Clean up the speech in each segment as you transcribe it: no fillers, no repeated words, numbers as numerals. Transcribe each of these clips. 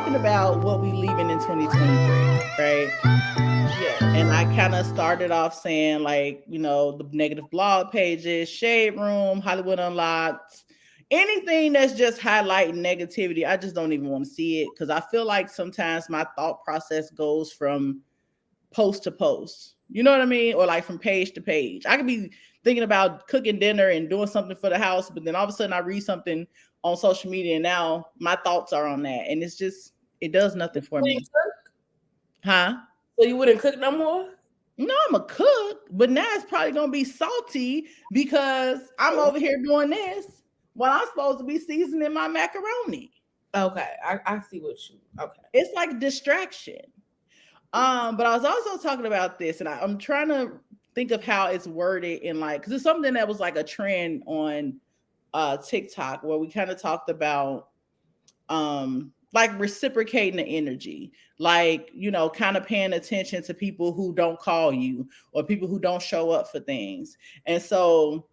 talking about what we leaving in 2023, right? Yeah. And I kind of started off saying, like, the negative blog pages, Shade Room, Hollywood Unlocked, anything that's just highlighting negativity. I just don't even want to see it because I feel like sometimes my thought process goes from post to post. You know what I mean? Or like from page to page. I could be thinking about cooking dinner and doing something for the house, but then all of a sudden I read something on social media and now my thoughts are on that. And it does nothing for me. Huh? So you wouldn't cook no more? No, I'm a cook, but now it's probably gonna be salty because I'm over here doing this while I'm supposed to be seasoning my macaroni. Okay, I see what you. Okay, it's like a distraction. But I was also talking about this, and I'm trying to think of how it's worded in like because it's something that was like a trend on TikTok where we kind of talked about like reciprocating the energy, like kind of paying attention to people who don't call you or people who don't show up for things. And so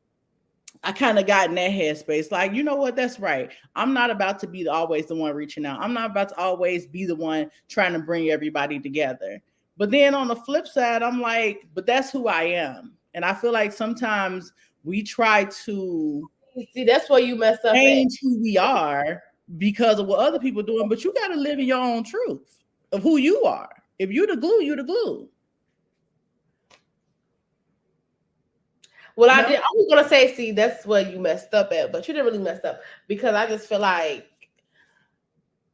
I kind of got in that headspace, like, you know what, that's right. I'm not about to be always the one reaching out. I'm not about to always be the one trying to bring everybody together. But then on the flip side, I'm like, but that's who I am. And I feel like sometimes we try to see, that's where you messed up change who we are because of what other people are doing, but you got to live in your own truth of who you are. If you're the glue, you're the glue. Well, I was gonna say, see, that's where you messed up at, but you didn't really mess up because I just feel like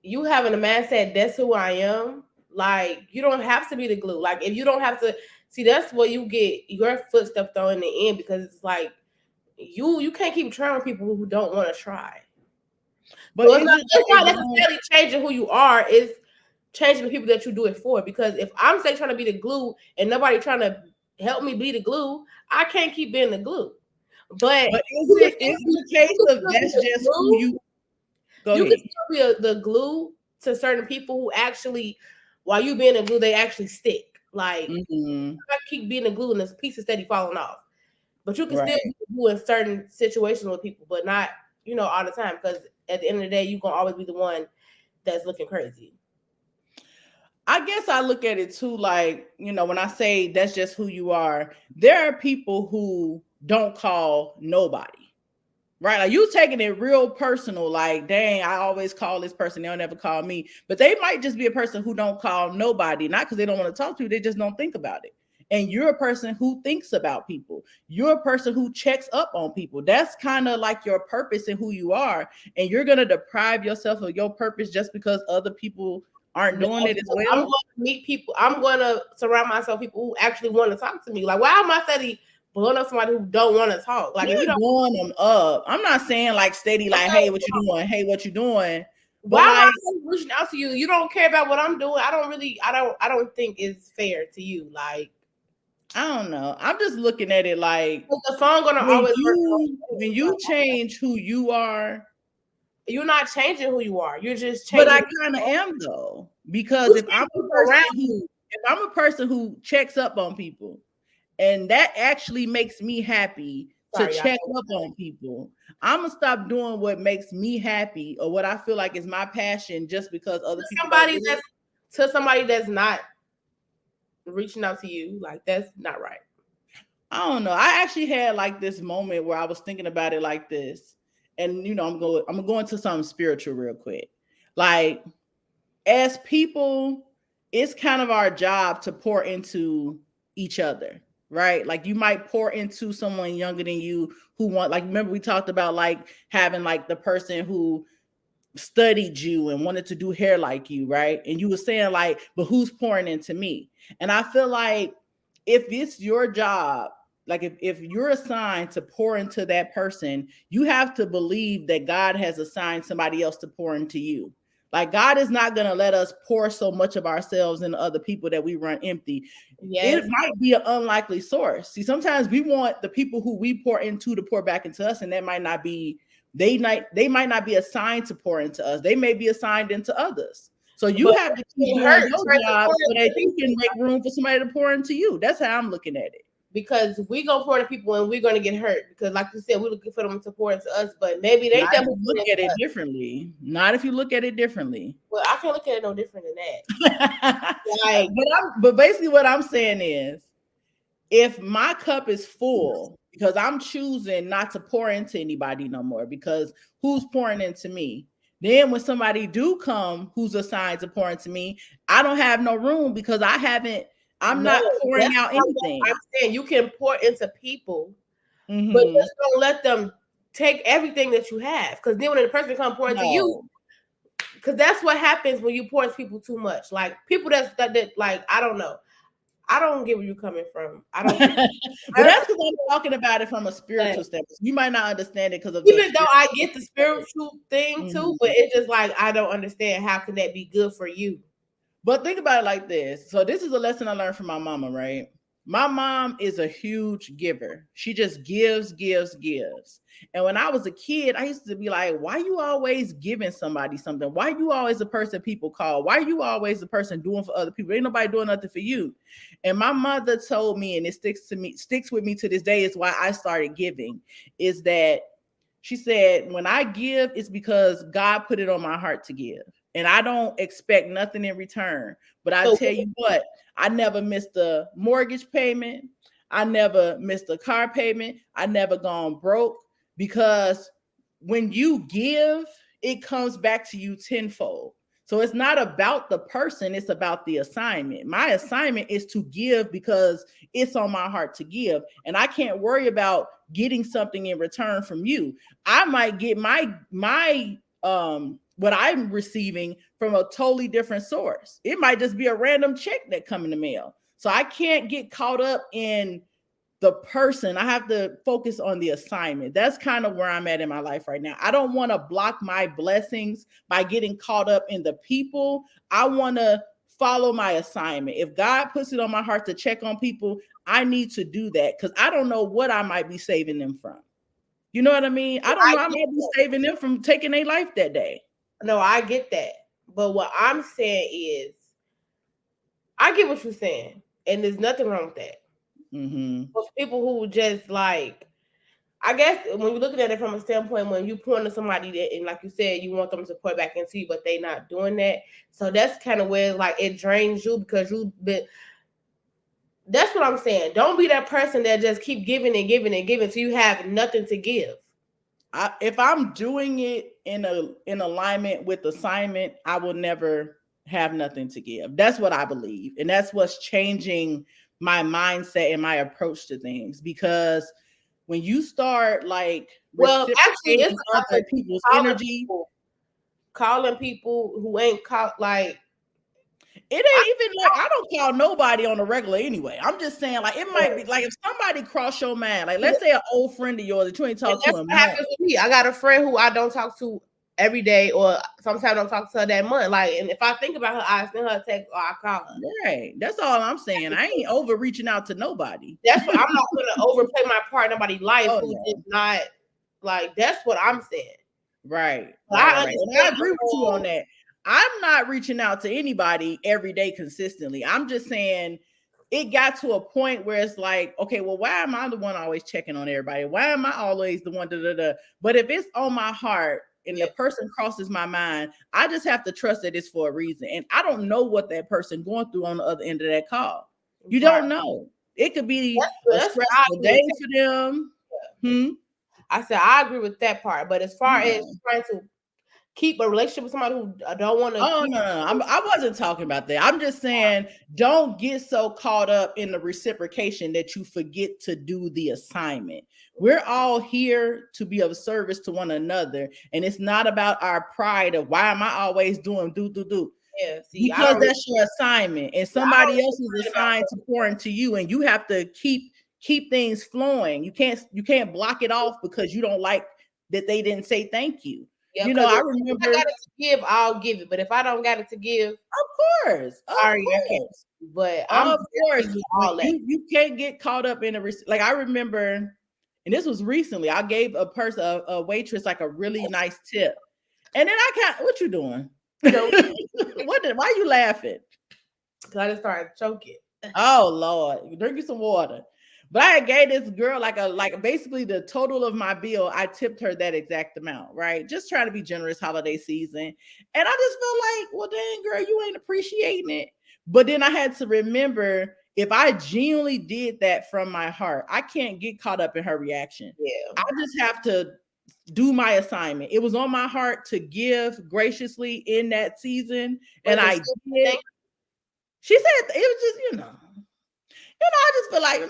you having a mindset, that's who I am. Like, you don't have to be the glue. Like, if you don't have to see, that's where you get your footstep thrown in the end because it's like you can't keep trying with people who don't want to try. But so it's not necessarily changing who you are, it's changing the people that you do it for. Because if I'm say trying to be the glue and nobody trying to help me be the glue, I can't keep being the glue. But is it the case of that's just who you go you ahead. Can still be the glue to certain people who actually, while you being a glue, they actually stick. Like, I keep being a glue and this piece is steady falling off. But you can still be a glue in certain situations with people, but not, all the time. Because at the end of the day, you're going to always be the one that's looking crazy. I guess I look at it too, like, when I say that's just who you are, there are people who don't call nobody, right? Like, you taking it real personal, like, dang, I always call this person, they'll never call me. But they might just be a person who don't call nobody, not because they don't want to talk to you, they just don't think about it. And you're a person who thinks about people. You're a person who checks up on people. That's kind of like your purpose and who you are. And you're going to deprive yourself of your purpose just because other people aren't doing it as well. I'm going to meet people. I'm going to surround myself with people who actually want to talk to me. Like, why am I steady blowing up somebody who don't want to talk? Like, if you don't blowing them up, I'm not saying like steady, like, hey, what you doing? Hey, what you doing? Why am I reaching out to you? You don't care about what I'm doing. I don't think it's fair to you. Like, I don't know. I'm just looking at it like the phone gonna always when you change who you are. You're not changing who you are. You're just changing. But I kind of am though, because if I'm a person who checks up on people, and that actually makes me happy to check up on people, I'm gonna stop doing what makes me happy or what I feel like is my passion just because other people. Somebody that's not reaching out to you, like, that's not right. I don't know. I actually had like this moment where I was thinking about it like this. And I'm gonna go into something spiritual real quick. Like, as people, it's kind of our job to pour into each other, right? Like, you might pour into someone younger than you who remember we talked about like having like the person who studied you and wanted to do hair like you, right? And you were saying like, but who's pouring into me? And I feel like if it's your job, like if you're assigned to pour into that person, you have to believe that God has assigned somebody else to pour into you. Like, God is not going to let us pour so much of ourselves into other people that we run empty. Yes. It might be an unlikely source. See, sometimes we want the people who we pour into to pour back into us, and that might not be, they might not be assigned to pour into us. They may be assigned into others. So you have to keep doing your job so that you can make room for somebody to pour into you. That's how I'm looking at it. because we gonna pour into people and we're gonna get hurt because, like you said, we're looking for them to pour into us, but maybe they Not if you look at it differently. Not if you look at it differently. Well, I can't look at it no different than that. But basically, what I'm saying is, if my cup is full, because I'm choosing not to pour into anybody no more, because who's pouring into me? Then when somebody do come who's assigned to pour into me, I don't have no room because I'm not pouring out anything. I'm saying you can pour into people, but just don't let them take everything that you have. Because then when the person comes pour into you, because that's what happens when you pour into people too much. Like people that like, I don't know. I don't get where you're coming from. I don't. But that's because I'm talking about it from a spiritual standpoint. You might not understand it because of even though I get the spiritual thing too, but it's just like I don't understand how can that be good for you. But think about it like this. So this is a lesson I learned from my mama, right? My mom is a huge giver. She just gives. And when I was a kid, I used to be like, why you always giving somebody something? Why you always the person people call? Why you always the person doing for other people? Ain't nobody doing nothing for you. And my mother told me, and it sticks with me to this day, is why I started giving, is that she said, when I give, it's because God put it on my heart to give. And I don't expect nothing in return. But I tell you what, I never missed a mortgage payment. I never missed a car payment. I never gone broke, because when you give, it comes back to you tenfold. So it's not about the person, it's about the assignment. My assignment is to give because it's on my heart to give. And I can't worry about getting something in return from you. I might get my what I'm receiving from a totally different source. It might just be a random check that come in the mail. So I can't get caught up in the person. I have to focus on the assignment. That's kind of where I'm at in my life right now. I don't want to block my blessings by getting caught up in the people. I want to follow my assignment. If God puts it on my heart to check on people, I need to do that, because I don't know what I might be saving them from. You know what I mean? I don't know. I might be saving them from taking their life that day. No, I get that. But what I'm saying is, I get what you're saying. And there's nothing wrong with that. For people who just like, I guess when you're looking at it from a standpoint, when you point to somebody that, and like you said, you want them to pour back into you, but they not doing that. So that's kind of where like it drains you, because you've been. That's what I'm saying. Don't be that person that just keep giving and giving and giving so you have nothing to give. If I'm doing it in alignment with assignment, I will never have nothing to give. That's what I believe. And that's what's changing my mindset and my approach to things. Because when you start like, actually, it's other people's energy, calling people who ain't called, like, it ain't even like I don't call nobody on the regular anyway. I'm just saying, like, it might be like if somebody cross your mind, like let's say an old friend of yours that you ain't talked to him. Happens with me. I got a friend who I don't talk to every day, or sometimes I don't talk to her that month. Like, and if I think about her, I send her a text or I call her. Right. That's all I'm saying. I ain't over reaching out to nobody. That's what I'm not gonna overplay my part in nobody's life who's just not like. That's what I'm saying. Right. I agree with you on that. I'm not reaching out to anybody every day consistently. I'm just saying it got to a point where it's like, okay, well, why am I the one always checking on everybody? Why am I always the one? But if it's on my heart and the person crosses my mind, I just have to trust that it's for a reason. And I don't know what that person going through on the other end of that call. You don't know. It could be a stressful day for them. I said, I agree with that part. But as far as trying to keep a relationship with somebody who don't want to. Oh, no. I wasn't talking about that. I'm just saying, don't get so caught up in the reciprocation that you forget to do the assignment. We're all here to be of service to one another. And it's not about our pride of why am I always doing do. Yeah, see, because that's your assignment. And somebody else is assigned to pour into you. And you have to keep things flowing. You can't block it off because you don't like that they didn't say thank you. Yeah, I remember. If I got it to give, I'll give it. But if I don't got it to give, of course. But of course, you can't get caught up in like I remember, and this was recently. I gave a waitress like a really nice tip, and then what you doing? Why you laughing? Because I just started choking. Oh Lord, drink you some water. But I gave this girl like basically the total of my bill. I tipped her that exact amount, right? Just trying to be generous holiday season. And I just felt like, well, dang, girl, you ain't appreciating it. But then I had to remember, if I genuinely did that from my heart, I can't get caught up in her reaction. Yeah. I just have to do my assignment. It was on my heart to give graciously in that season, and I did. She said it was just, I just feel like,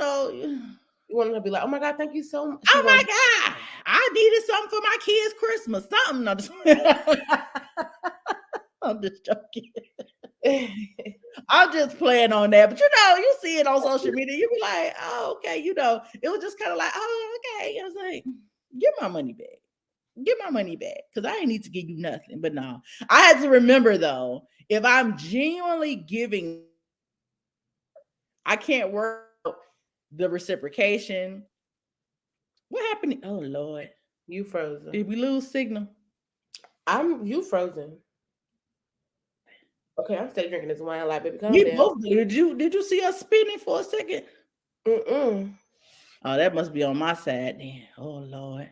you want to be like, oh my God, thank you so much. Oh my God, I needed something for my kids' Christmas, something. I'm just joking. I'm just playing on that, but you see it on social media, you be like, oh, okay, it was just kind of like, oh, okay. I was like, give my money back. Give my money back, because I didn't need to give you nothing. But no, I had to remember, though, if I'm genuinely giving, I can't work out the reciprocation. What happened? Oh Lord, you frozen. Did we lose signal? You frozen. Okay, I'm still drinking this wine, like, baby. Calm We down. both did you see us spinning for a second? Mm-mm. Oh, that must be on my side then. Oh Lord.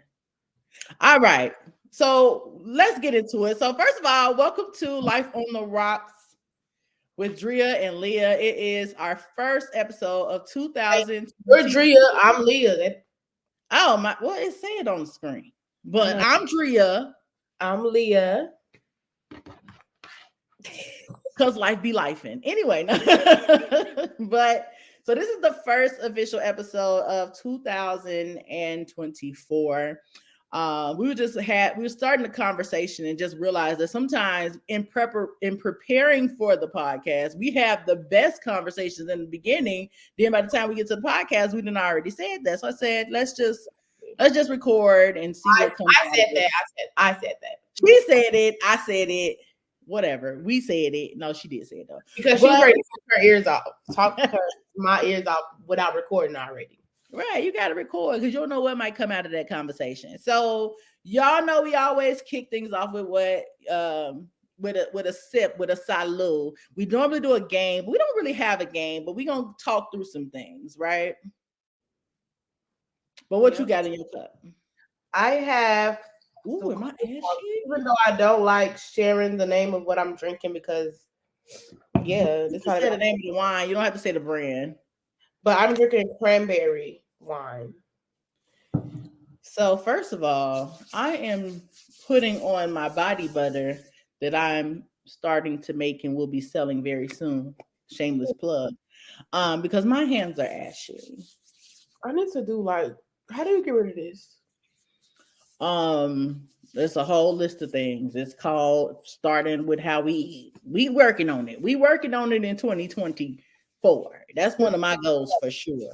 All right. So let's get into it. So first of all, welcome to Life on the Rocks with Drea and Leah. It is our first episode of 2000. You're Drea. I'm Leah. Oh my! Well, it said on the screen, but I'm Drea. I'm Leah. Cause life be lifing. Anyway, but so this is the first official episode of 2024. We were starting the conversation and just realized that sometimes in preparing for the podcast, we have the best conversations in the beginning. Then by the time we get to the podcast, we done already said that. So I said, let's just record and see what comes out. I said that. She said it. I said it. Whatever. We said it. No, she did say it though. Because she's ready to take her ears off. Talk my ears off without recording already. Right, you got to record because you don't know what might come out of that conversation. So y'all know we always kick things off with what with a sip, with a salud. We normally do a game, but we don't really have a game, but we're gonna talk through some things, right? But what you got in your cup? I have. Ooh, am I ashy? Even though I don't like sharing the name of what I'm drinking, because this is the name of the wine. You don't have to say the brand. But I'm drinking cranberry wine. So first of all, I am putting on my body butter that I'm starting to make and will be selling very soon. Shameless plug. Because my hands are ashy. I need to do how do you get rid of this? There's a whole list of things. It's called starting with how we eat. We working on it. We working on it in 2024. That's one of my goals for sure.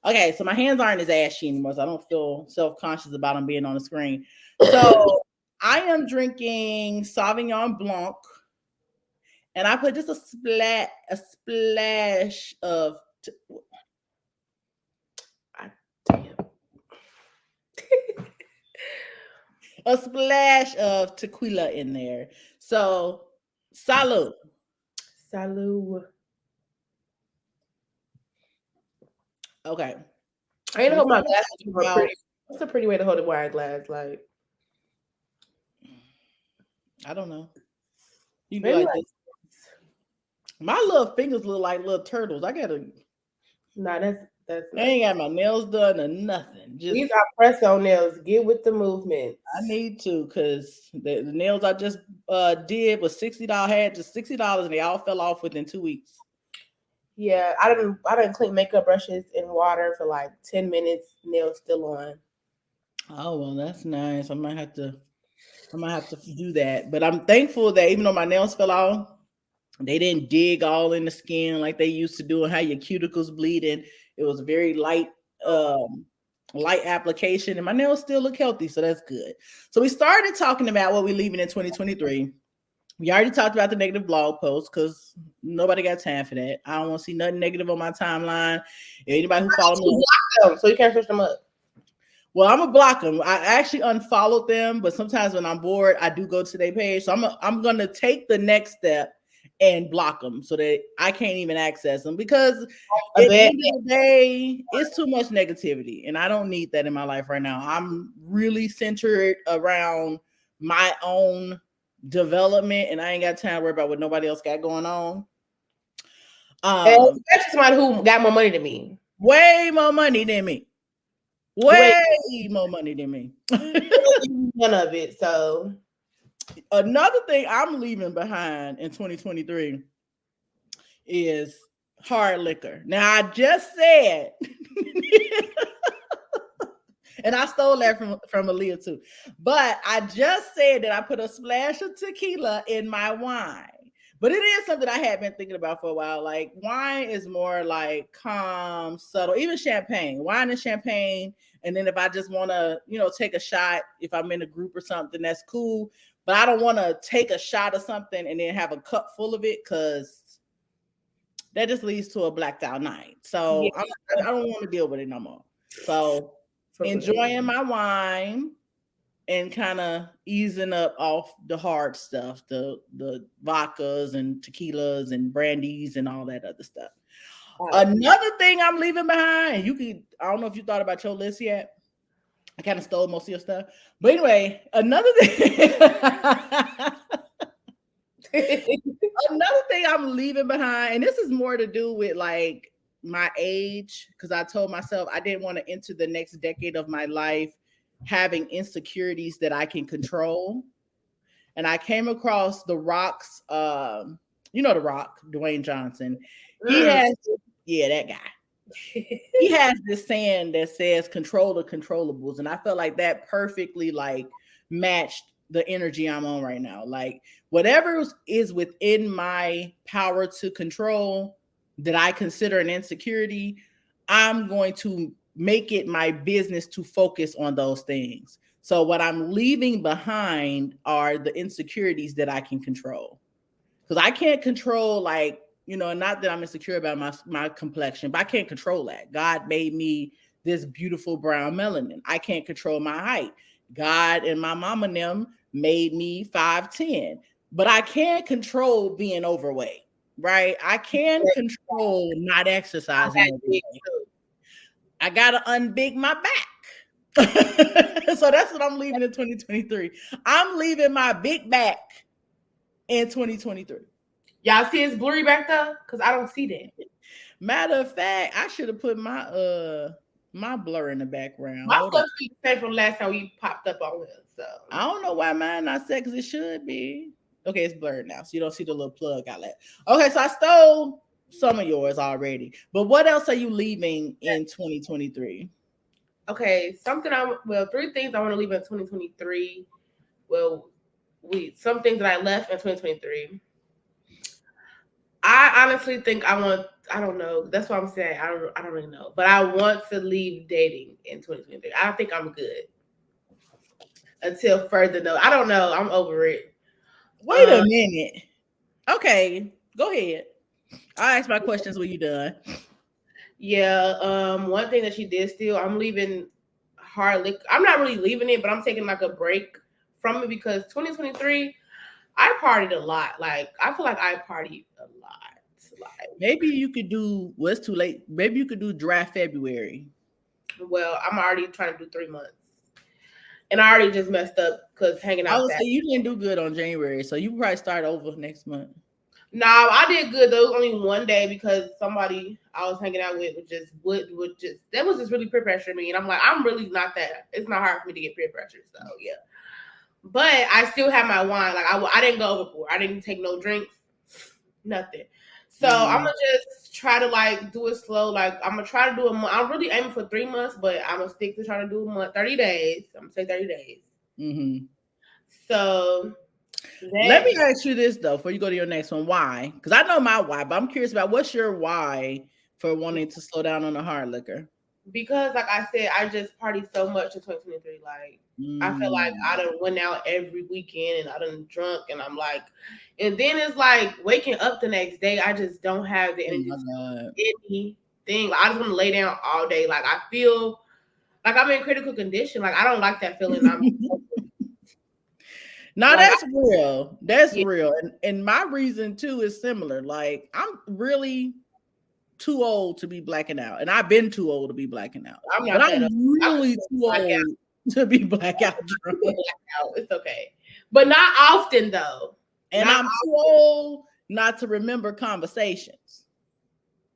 Okay, so my hands aren't as ashy anymore, so I don't feel self-conscious about them being on the screen. So I am drinking Sauvignon Blanc, and I put just a splash of a splash of tequila in there. So, salud. Salud. Okay. I ain't hold my glass. What's a pretty way to hold a wine glass? Like, I don't know. You can go like this. My little fingers look like little turtles. I gotta. Nah, that's. I ain't got my nails done or nothing. These are press-on nails. Get with the movement. I need to, because the nails I just did was $60. Had just $60, and they all fell off within 2 weeks. Yeah, I didn't clean makeup brushes in water for like 10 minutes. Nails still on. Oh well, that's nice. I might have to do that. But I'm thankful that even though my nails fell off, they didn't dig all in the skin like they used to do, and how your cuticles bleeding. It was a very light application, and my nails still look healthy, so that's good. So we started talking about what we're leaving in 2023. We already talked about the negative blog post because nobody got time for that. I don't want to see nothing negative on my timeline. Anybody who follows me, block them, so you can't switch them up. Well, I'm gonna block them. I actually unfollowed them, but sometimes when I'm bored, I do go to their page. So I'm gonna take the next step and block them so that I can't even access them, because at I the bet. end of the day, it's too much negativity and I don't need that in my life right now. I'm really centered around my own development and I ain't got time to worry about what nobody else got going on. And especially somebody who got more money than me. Way more money than me. Way more money than me. None of it. So another thing I'm leaving behind in 2023 is hard liquor. Now I just said, and I stole that from Aaliyah too, but I just said that I put a splash of tequila in my wine. But it is something I have been thinking about for a while. Like wine is more like calm, subtle, even champagne, wine and champagne. And then if I just want to, take a shot, if I'm in a group or something, that's cool. But I don't want to take a shot of something and then have a cup full of it, because that just leads to a blacked out night. So yeah. I don't want to deal with it no more. So enjoying my wine and kind of easing up off the hard stuff, the vodkas and tequilas and brandies and all that other stuff. Wow. Another thing I'm leaving behind, I don't know if you thought about your list yet. I kind of stole most of your stuff. But anyway, another thing I'm leaving behind, and this is more to do with like my age, because I told myself I didn't want to enter the next decade of my life having insecurities that I can control. And I came across The Rock's, The Rock, Dwayne Johnson. He has, that guy. He has this saying that says control the controllables. And I felt like that perfectly matched the energy I'm on right now. Like whatever is within my power to control that I consider an insecurity, I'm going to make it my business to focus on those things. So what I'm leaving behind are the insecurities that I can control. Because I can't control not that I'm insecure about my complexion, but I can't control that. God made me this beautiful brown melanin. I can't control my height. God and my mama and them made me 5'10", but I can't control being overweight, right? I can control not exercising. I gotta unbig my back. So that's what I'm leaving in 2023. I'm leaving my big back in 2023. Y'all see it's blurry back there? Because I don't see that. Matter of fact, I should have put my my blur in the background. My stuff is the same from last time we popped up on it. So I don't know why mine not set, because it should be. Okay, it's blurred now, so you don't see the little plug I left. Okay, so I stole some of yours already. But what else are you leaving in 2023? Okay, three things I want to leave in 2023. Well, some things that I left in 2023. I honestly think I don't know. That's what I'm saying. I don't really know. But I want to leave dating in 2023. I think I'm good. Until further notice. I don't know. I'm over it. Wait a minute. Okay, go ahead. I'll ask my questions when you're done. Yeah. One thing that she did steal, I'm leaving hard liquor. I'm not really leaving it, but I'm taking like a break from it because 2023, I partied a lot. Like I feel like I partied a lot. Like maybe you could do. Well, it's too late. Maybe you could do draft February. Well, I'm already trying to do 3 months, and I already just messed up because hanging out. I would say you didn't do good on January, so you probably start over next month. No, I did good. There was only one day because somebody I was hanging out with would just that was just really peer pressuring me, and I'm like, I'm really not that. It's not hard for me to get peer pressure, so yeah. But I still have my wine. Like I didn't go overboard. I didn't take no drinks, nothing. So I'm gonna just try to do it slow. Like I'm gonna try to do a month. I'm really aiming for 3 months, but I'm gonna stick to trying to do a month, 30 days. I'm gonna say 30 days. Mm-hmm. So let me ask you this though, before you go to your next one. Why? Because I know my why, but I'm curious about what's your why for wanting to slow down on the hard liquor. Because like I said, I just partied so much in 2023. Like I feel like I done went out every weekend and I done drunk, and I'm like, and then it's like waking up the next day, I just don't have the energy to do anything. Like, I just want to lay down all day. Like I feel like I'm in critical condition. Like I don't like that feeling. Now Like, that's real. That's yeah, real. And my reason too is similar. Like I'm really too old to be blacking out. And I've been too old to be blacking out. I'm But not I'm that old. I'm really just too black old to be blackout drunk. out. It's okay, but not often though. And Not I'm too old not to remember conversations.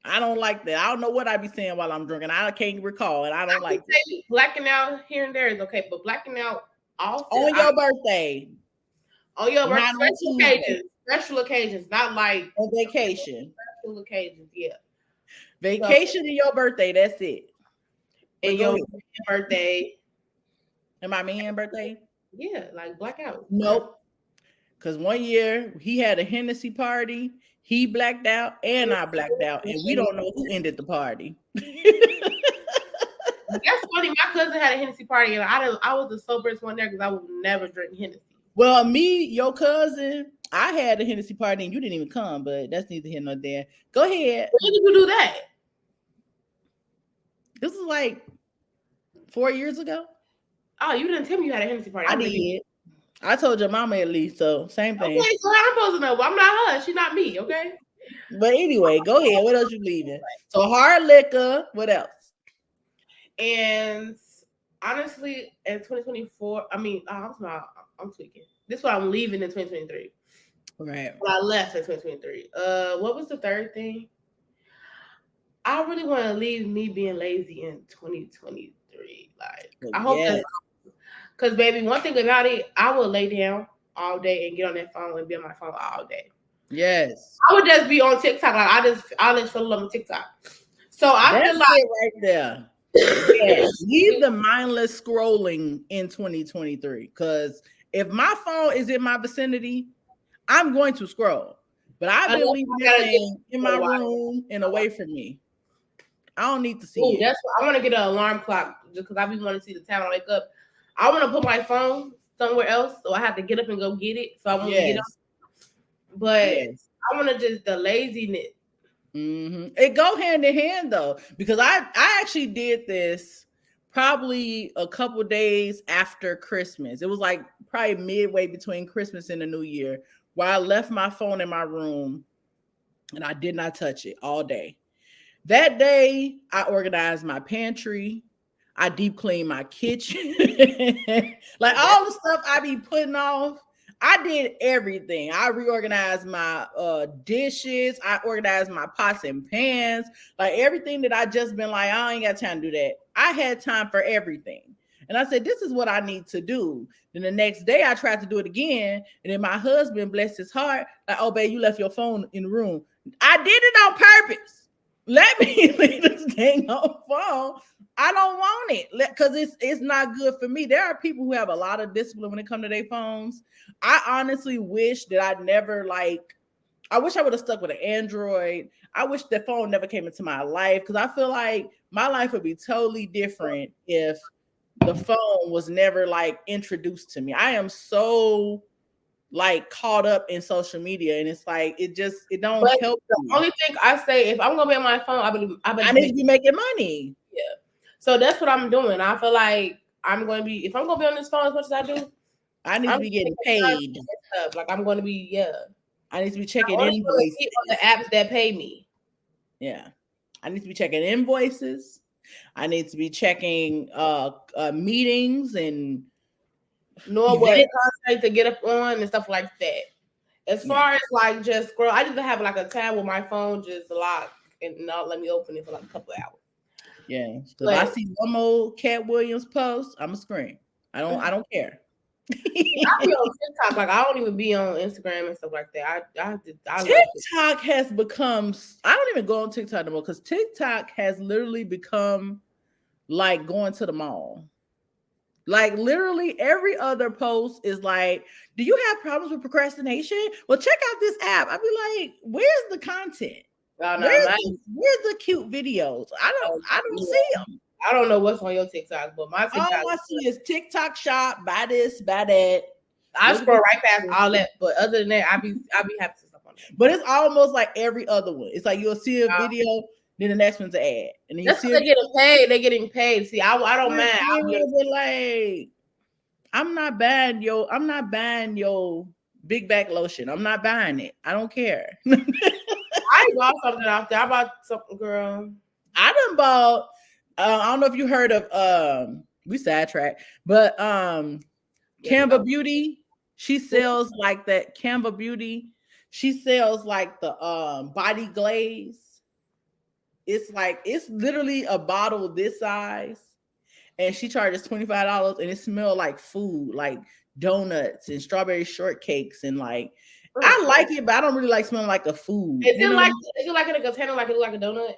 I don't like that. I don't know what I be saying while I'm drinking. I can't recall, and I don't like it. blacking out here and there is okay, but blacking out often On your birthday, on your birthday, not on Tuesday. special occasions, not like On vacation. special occasions, yeah. Vacation and your birthday, that's it. And your birthday. And my man's birthday? Yeah, like blackout. Nope. Because one year he had a Hennessy party, he blacked out, and I blacked out, and we don't know who ended the party. That's funny. My cousin had a Hennessy party, and I was the soberest one there because I would never drink Hennessy. Well, me, your cousin, I had a Hennessy party, and you didn't even come, but that's neither here nor there. Go ahead. When did you do that? This is like 4 years ago. Oh, you didn't tell me you had a Hennessy party. I did. I told your mama at least, so same thing. Okay, so I'm supposed to know. I'm not her. She's not me, okay? But anyway, go ahead. What else you leaving? So hard liquor. What else? And honestly, in 2024, I mean, I'm tweaking. This is what I'm leaving in 2023. Right. Well, I left in 2023. What was the third thing? I really want to leave me being lazy in 2023. Like, I hope that's because, baby, one thing about it, I will lay down all day and get on that phone and be on my phone all day. Yes. I would just be on TikTok. Like, I just fell in love with TikTok. So I feel like right there. Yes. Leave the mindless scrolling in 2023. Because if my phone is in my vicinity, I'm going to scroll. But I've been leaving that thing in my room and away from me. I don't need to see it. That's why I want to get an alarm clock just because I be wanting to see the time I wake up. I want to put my phone somewhere else, so I have to get up and go get it. So I want to get up. But I want to just the laziness. Mm-hmm. It go hand in hand though, because I actually did this probably a couple days after Christmas. It was like probably midway between Christmas and the New Year, where I left my phone in my room and I did not touch it all day. That day, I organized my pantry. I deep cleaned my kitchen. Like all the stuff I be putting off, I did everything. I reorganized my dishes. I organized my pots and pans. Like everything that I just been like, I ain't got time to do that. I had time for everything. And I said, this is what I need to do. Then the next day I tried to do it again. And then my husband, bless his heart, like, oh, babe, you left your phone in the room. I did it on purpose. Let me leave this dang on phone. I don't want it because it's not good for me. There are people who have a lot of discipline when it comes to their phones. I honestly wish that I wish I would have stuck with an Android. I wish the phone never came into my life because I feel like my life would be totally different if the phone was never like introduced to me. I am so like caught up in social media, and it's like it don't help. The only thing I say, if I'm gonna be on my phone, I need to be making money. Yeah, so that's what I'm doing. I feel like if I'm gonna be on this phone as much as I do, I need to be getting paid. Like I'm gonna be, I need to be checking invoices on the apps that pay me. Yeah, I need to be checking invoices. I need to be checking meetings and know what content to get up on and stuff like that. As far as like just scroll, I just have like a tab with my phone just locked and not let me open it for like a couple of hours. Yeah, so if I see one more Cat Williams post, I'm a scream. I don't care. I be on TikTok, like I don't even be on Instagram and stuff like that. TikTok has become. I don't even go on TikTok anymore because TikTok has literally become like going to the mall. Like literally every other post is like, do you have problems with procrastination? Well, check out this app. I'd be like, where's the content? Where's the cute videos? I don't see them. I don't know what's on your TikTok, but my TikTok. All I see is TikTok shop, buy this, buy that. I scroll right past all that, but other than that, I be happy to stuff on that. But it's almost like every other one. It's like you'll see a video, then the next one's an ad, and then they're getting paid. They're getting paid. See, I don't mind. I'm not buying your big back lotion. I'm not buying it. I don't care. I bought something off there. I bought something, girl. I done bought. I don't know if you heard of we sidetracked, but Canva Beauty. She sells like that. Canva Beauty. She sells like the body glaze. It's literally a bottle this size, and she charges $25, and it smells like food, like donuts and strawberry shortcakes, and like I like it, but I don't really like smelling like a food. Is it like in a container, like it look like a donut?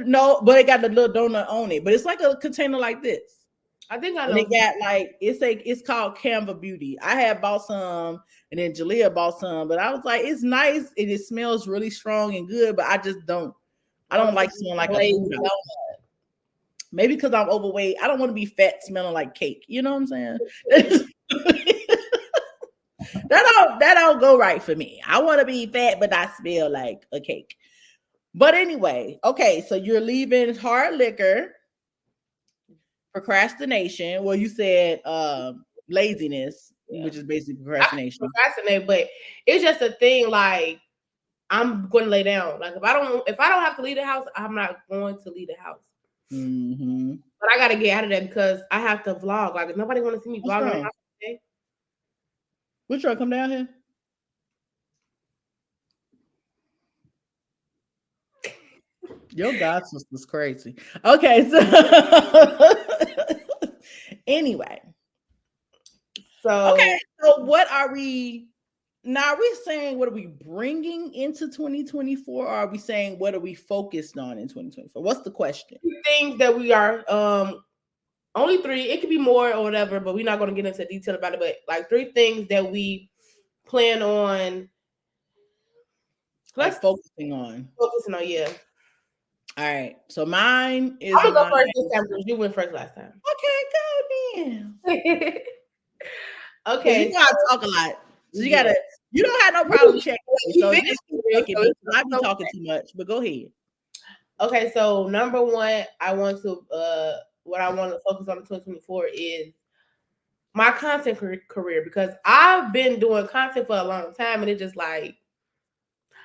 No, but it got the little donut on it, but it's like a container like this. I think I know. And it got like it's called Canva Beauty. I had bought some, and then Jalea bought some, but I was like, it's nice and it smells really strong and good, but I don't like smelling like a food. Maybe because I'm overweight. I don't want to be fat smelling like cake. You know what I'm saying? that don't go right for me. I want to be fat, but I smell like a cake. But anyway, okay, so you're leaving hard liquor, procrastination. Well, you said laziness, which is basically procrastination. Procrastinate, but it's just a thing. Like I'm going to lay down. Like if I don't have to leave the house, I'm not going to leave the house. Mm-hmm. But I got to get out of that because I have to vlog. Like if nobody want to see me vlogging. Which one? Come down here. Your God sister's crazy. Okay, so anyway. So what are we now? Are we saying what are we bringing into 2024? Or are we saying what are we focused on in 2024? What's the question? Things that we are only 3. It could be more or whatever, but we're not going to get into detail about it. But like 3 things that we plan on. Like focusing on. Yeah. All right. So mine is. I'm gonna go first this time because you went first last time. Okay, go then. Okay. You gotta talk a lot. So you gotta. You don't have no problem checking. So I be talking too much, but go ahead. Okay. So number 1, I want to what I want to focus on in 2024 is my content career, because I've been doing content for a long time, and it's just like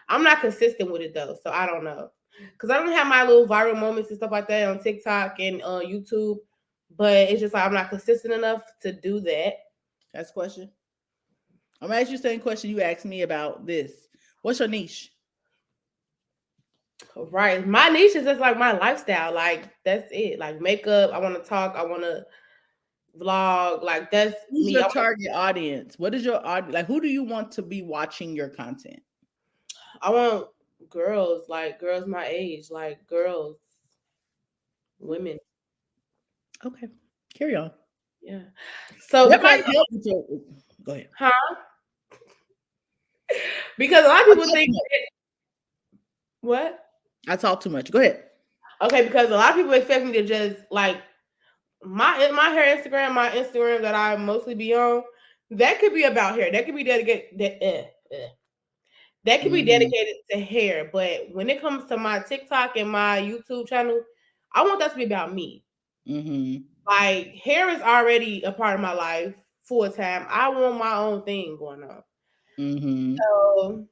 I'm not consistent with it though, so I don't know. Because I don't have my little viral moments and stuff like that on TikTok and YouTube, but it's just like I'm not consistent enough to do that. That's a question. I'm gonna ask you the same question you asked me about this. What's your niche? Right, my niche is just like my lifestyle. Like that's it. Like makeup. I want to talk. I want to vlog. Like that's who's your target audience? What is your audience? Like who do you want to be watching your content? I want girls, like girls my age, like girls, women. Okay, carry on. Yeah. So that might help with your. Go ahead. Huh? Because a lot of people think what? I talk too much. Go ahead. Okay, because a lot of people expect me to just like my hair Instagram, my Instagram that I mostly be on, that could be about hair. That could be dedicated. That could be dedicated to hair, but when it comes to my TikTok and my YouTube channel, I want that to be about me. Mm-hmm. Like hair is already a part of my life full time. I want my own thing going on. Mm-hmm. So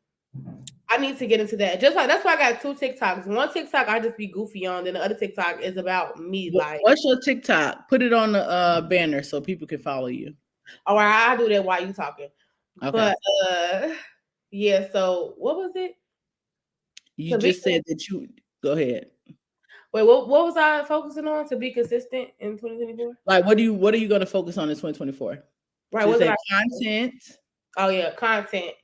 I need to get into that. Just like that's why I got 2 TikToks. One TikTok I just be goofy on, then the other TikTok is about me. Like, what's your TikTok? Put it on the banner so people can follow you. All right, I'll do that while you talking. Okay. But yeah, so what was it? You just said that you go ahead. Wait, what was I focusing on to be consistent in 2024? Like what are you going to focus on in 2024? Right, so what is content? Oh yeah, content.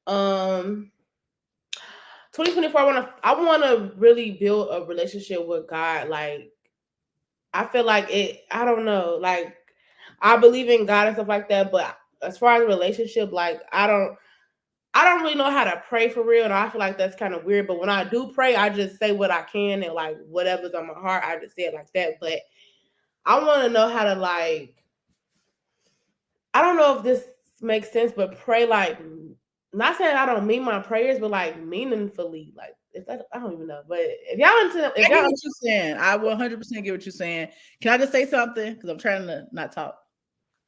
2024 I want to really build a relationship with God. Like I feel like I don't know, like I believe in God and stuff like that, but as far as a relationship, like I don't really know how to pray for real, and I feel like that's kind of weird. But when I do pray, I just say what I can, and like whatever's on my heart, I just say it like that. But I want to know how to like, I don't know if this makes sense, but pray like, not saying I don't mean my prayers, but like meaningfully. Like I don't even know. But if y'all I get what you're saying. I will 100% get what you're saying. Can I just say something? Because I'm trying to not talk.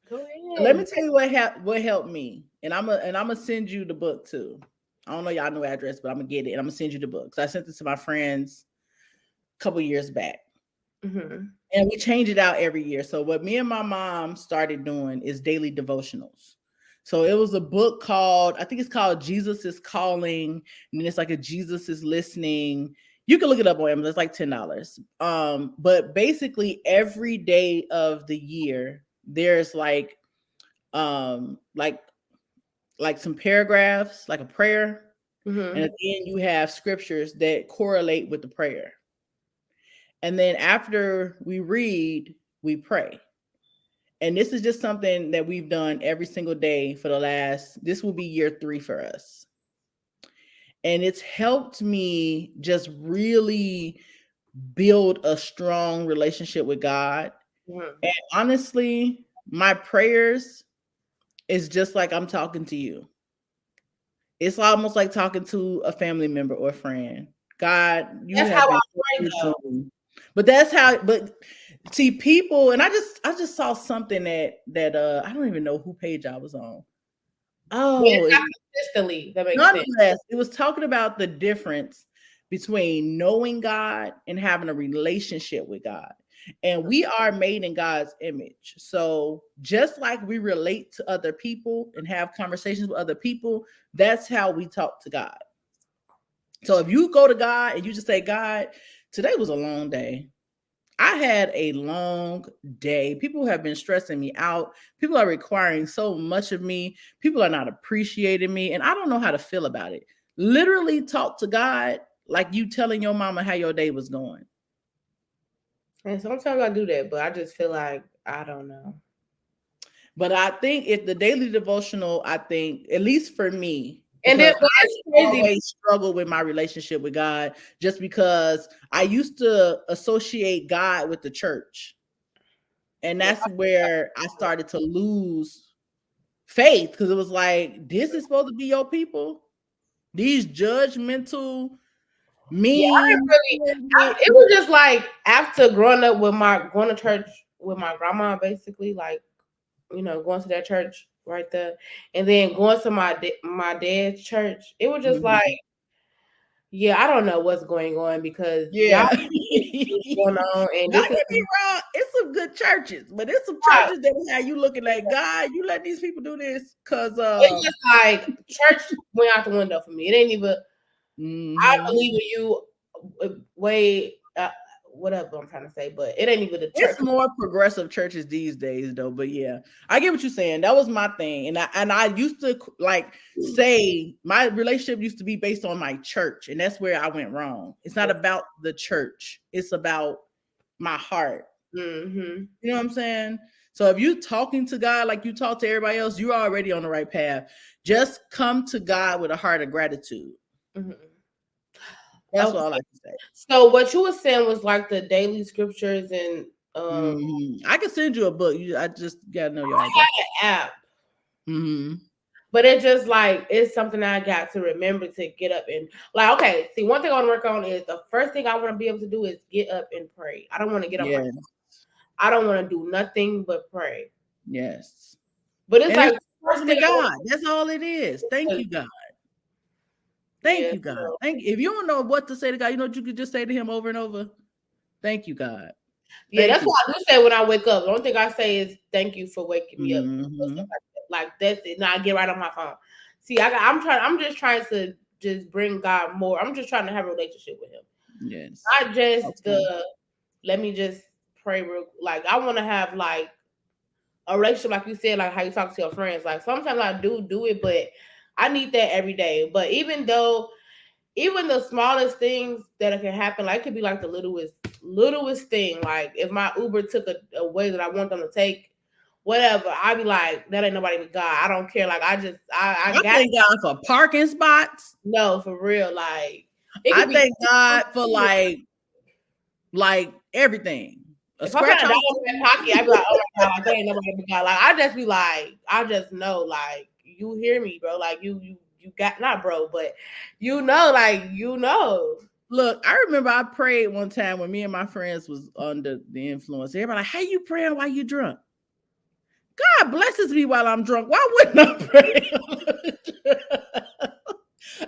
Go Let me ahead. tell you what helped me, and I'm gonna send you the book too. I don't know y'all know address, but I'm gonna get it and I'm gonna send you the book. So I sent it to my friends a couple years back. Mm-hmm. And we change it out every year. So what me and my mom started doing is daily devotionals. So it was a book called, I think it's called Jesus is Calling, and then it's like a Jesus is Listening. You can look it up on Amazon. It's like $10. But basically every day of the year, there's um like like some paragraphs, like a prayer, Mm-hmm. and at the end you have scriptures that correlate with the prayer. And then after we read, we pray. And this is just something that we've done every single day for this will be year 3 for us. And it's helped me just really build a strong relationship with God. Mm-hmm. And honestly, my prayers is just like I'm talking to you. It's almost like talking to a family member or a friend. God, you That's how have been I so pray good to though. me. But that's how, but see, people, and I just saw something that I don't even know who page I was on. But Oh, it's not consistently. That makes sense. nonetheless, it was talking about the difference between knowing God and having a relationship with God. And we are made in God's image. So just like we relate to other people and have conversations with other people, that's how we talk to God. So if you go to God and you just say, God, today was a long day. I had a long day. People have been stressing me out. People are requiring so much of me. People are not appreciating me. And I don't know how to feel about it. Literally talk to God like you telling your mama how your day was going. And sometimes I do that, but I just feel like I don't know. But I think if the daily devotional, I think, at least for me, And then because but I it's crazy. always struggle with my relationship with God just because I used to associate God with the church. And Yeah, that's where I started to lose faith because it was like, this is supposed to be your people. These judgmental, yeah, I mean. didn't really. It was just like after growing up with going to church with my grandma, basically, like going to that church right there, and then going to my dad's church. It was just Mhm. like, yeah, I don't know what's going on because y'all Yeah. Don't going on, and this is get me wrong. It's some good churches, but it's some right. churches that have you looking like, God, you let these people do this because It's just like church went out the window for me. It ain't even. I mhm. believe in you way whatever I'm trying to say, but it ain't even the church. It's more progressive churches these days, though. But yeah, I get what you're saying. That was my thing, and I used to like say my relationship used to be based on my church, and that's where I went wrong. It's not about the church; it's about my heart. Mm-hmm. You know what I'm saying? So if you talking to God like you talk to everybody else, you're already on the right path. Just come to God with a heart of gratitude. Mm-hmm. That's Okay. what I like to say. So what you were saying was like the daily scriptures and I can send you a book. I just gotta know your I address. had an app, Mm-hmm. but it's just like it's something I got to remember to get up and like. Okay, see, one thing I want to work on is the first thing I want to be able to do is get up and pray. I don't want to get on my. Yeah. I don't want to do nothing but pray. Yes. But it's And it's like first talking to thing I want God. That's all it is. Thank to you, God. Thank yeah. you, God. Thank you. If you don't know what to say to God, you know what you could just say to him over and over. Thank you, God. Yeah, Thank that's you. what I do say when I wake up. The only thing I say is thank you for waking me up. Mm-hmm. Like that's it. Now I get right on my phone. See, I'm just trying to just bring God more. I'm just trying to have a relationship with him. Yes. Not just Okay. let me just pray real like I want to have like a relationship like you said, like how you talk to your friends. Like sometimes I do it, but I need that every day. But even the smallest things that can happen, like it could be like the littlest thing. Like if my Uber took a way that I want them to take, whatever, I'd be like, that ain't nobody but God. I don't care. Like I I got thank God for parking spots. no for real. Like it I could be thank God for like everything. A if I found scratch a off. dollar in my pocket, I'd be like, oh my God, like that ain't nobody but God. Like I just be like, I just know, like you hear me, bro. Like you got not bro, but like Look, I remember I prayed one time when me and my friends was under the influence. Everybody like, how you praying while you drunk? God blesses me while I'm drunk. Why wouldn't I pray?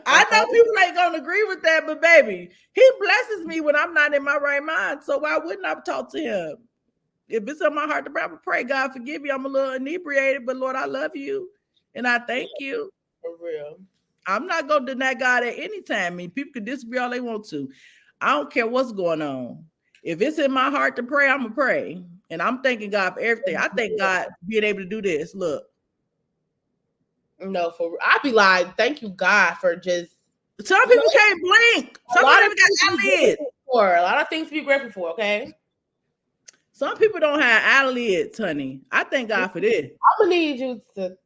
I know people ain't gonna agree with that, but baby, he blesses me when I'm not in my right mind. So why wouldn't I talk to him? If it's on my heart to pray, I pray, God, forgive me. I'm a little inebriated, but Lord, I love you and I thank you. For real. I'm not gonna deny God at any time. I mean, people can disagree all they want to. I don't care what's going on. If it's in my heart to pray, I'm gonna pray. And I'm thanking God for everything. I thank God being able to do this. Look. No, I'd be like, thank you, God, for just. Some people can't blink. Some people got eyelids. A lot of things to be grateful for, okay? Some people don't have eyelids, honey. I thank God for this. I'm gonna need you to.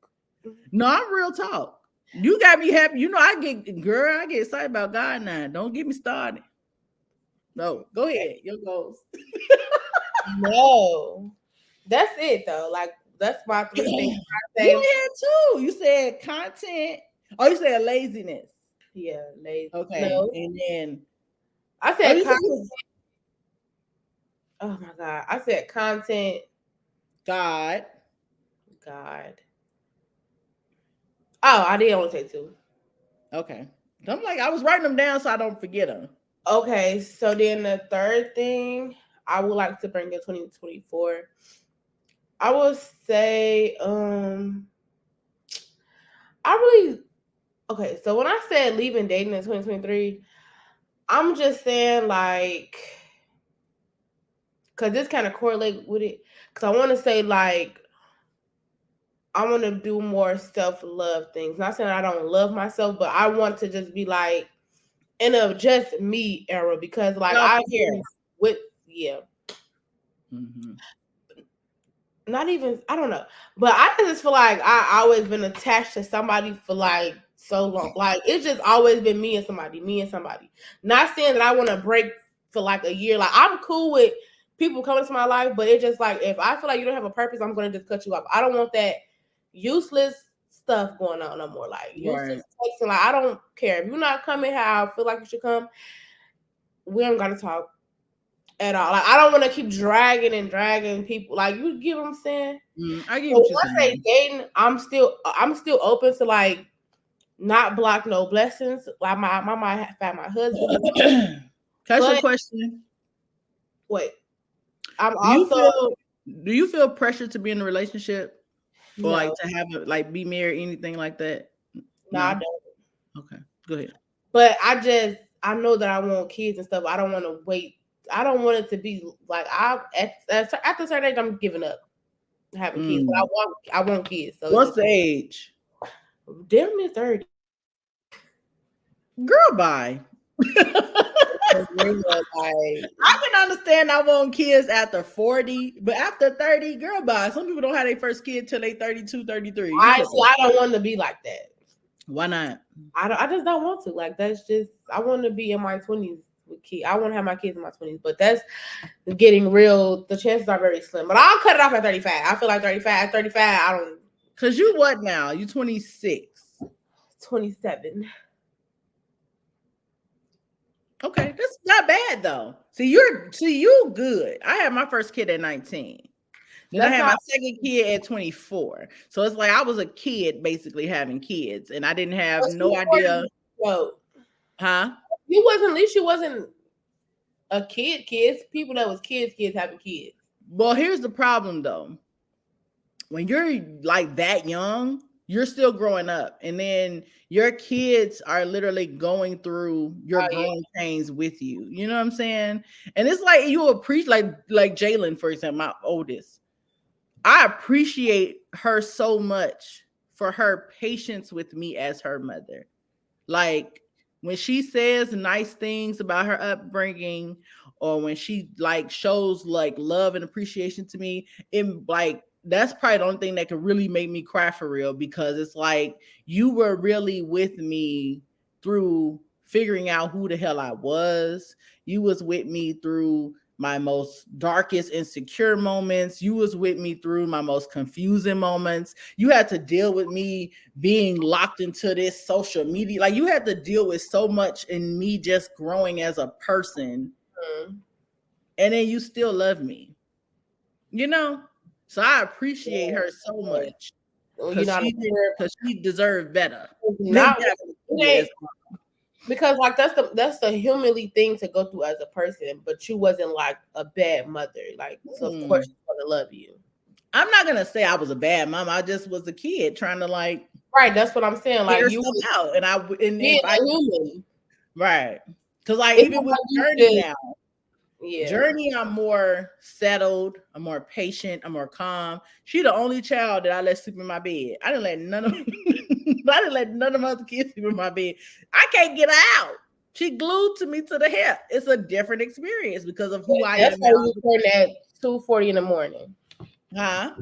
No, I'm real talk. You got me happy. You know, I get excited about God now. Don't get me started. No, go ahead. Your goals. No, that's it though. Like that's my 3 things. You had 2. You said content. Oh, you said laziness. Yeah, lazy. Okay, no. And then I said content. Oh my God, I said content. God. Oh, I didn't want to say 2. Okay, I'm like I was writing them down so I don't forget them. Okay, so then the 3rd thing I would like to bring in 2024. I would say, okay, so when I said leaving dating in 2023, I'm just saying like, because this kind of correlate with it, because I want to say like, I want to do more self-love things. Not saying I don't love myself, but I want to just be like, in a just me era, because like I with Mm-hmm. Not even, I don't know, but I just feel like I always been attached to somebody for like so long. Like it's just always been me and somebody. Not saying that I want to break for like a year. Like I'm cool with people coming to my life, but it's just like if I feel like you don't have a purpose, I'm gonna just cut you off. I don't want that useless stuff going on no more. Like useless texting. Like I don't care if you're not coming how I feel like you should come. We don't gotta talk at all. Like I don't want to keep dragging people. Like you get what I'm saying? I get what you're saying. Dating, I'm still open to like not block no blessings. Like my found my husband. Can I ask you a question? Wait. Do you feel pressure to be in a relationship? Or no. like to have be married, anything like that? No, I don't. Okay, go ahead. But I know that I want kids and stuff. I don't want to wait. I don't want it to be like after a certain age, I'm giving up having kids. But I want kids. So what's the age? Damn near 30. Girl, bye. I can understand I want kids after 40, but after 30, girl, bye. Some people don't have their first kid till they 32, 33. I don't want to be like that. Why not? I just don't want to. Like that's just I want to be in my 20s with kids. I want to have my kids in my 20s, but that's getting real. The chances are very slim. But I'll cut it off at 35. I feel like 35. I don't. Cause you what now? You 26. 27. Okay, that's not bad though. See, you good. I had my first kid at 19. Then I had my second kid at 24. So it's like I was a kid basically having kids, and I didn't have no idea. Huh? You wasn't, at least you wasn't a kid. Kids, people that was kids having kids. Well, here's the problem though. When you're like that young, you're still growing up, and then your kids are literally going through your growing pains with you. You know what I'm saying? And it's like you appreciate, like Jalen, for example, my oldest. I appreciate her so much for her patience with me as her mother. Like when she says nice things about her upbringing, or when she like shows like love and appreciation to me, it like that's probably the only thing that could really make me cry for real, because it's like you were really with me through figuring out who the hell I was. You was with me through my most darkest insecure moments. You was with me through my most confusing moments. You had to deal with me being locked into this social media. Like you had to deal with so much in me just growing as a person. And then you still love me, you know? So I appreciate her so much because she deserved better. Not because like that's the humanly thing to go through as a person, but you wasn't like a bad mother. Like, so of course she's gonna love you. I'm not gonna say I was a bad mom. I just was a kid trying to like right. That's what I'm saying. Like you out, and if I human. Right. Because like even with Journey now, Journey, I'm more settled, I'm more patient, I'm more calm. She the only child that I let sleep in my bed. I didn't let none of my other kids sleep in my bed. I can't get her out. She glued to me to the hip. It's a different experience because of who I am. That's why we recording at 2:40 in the morning. Huh?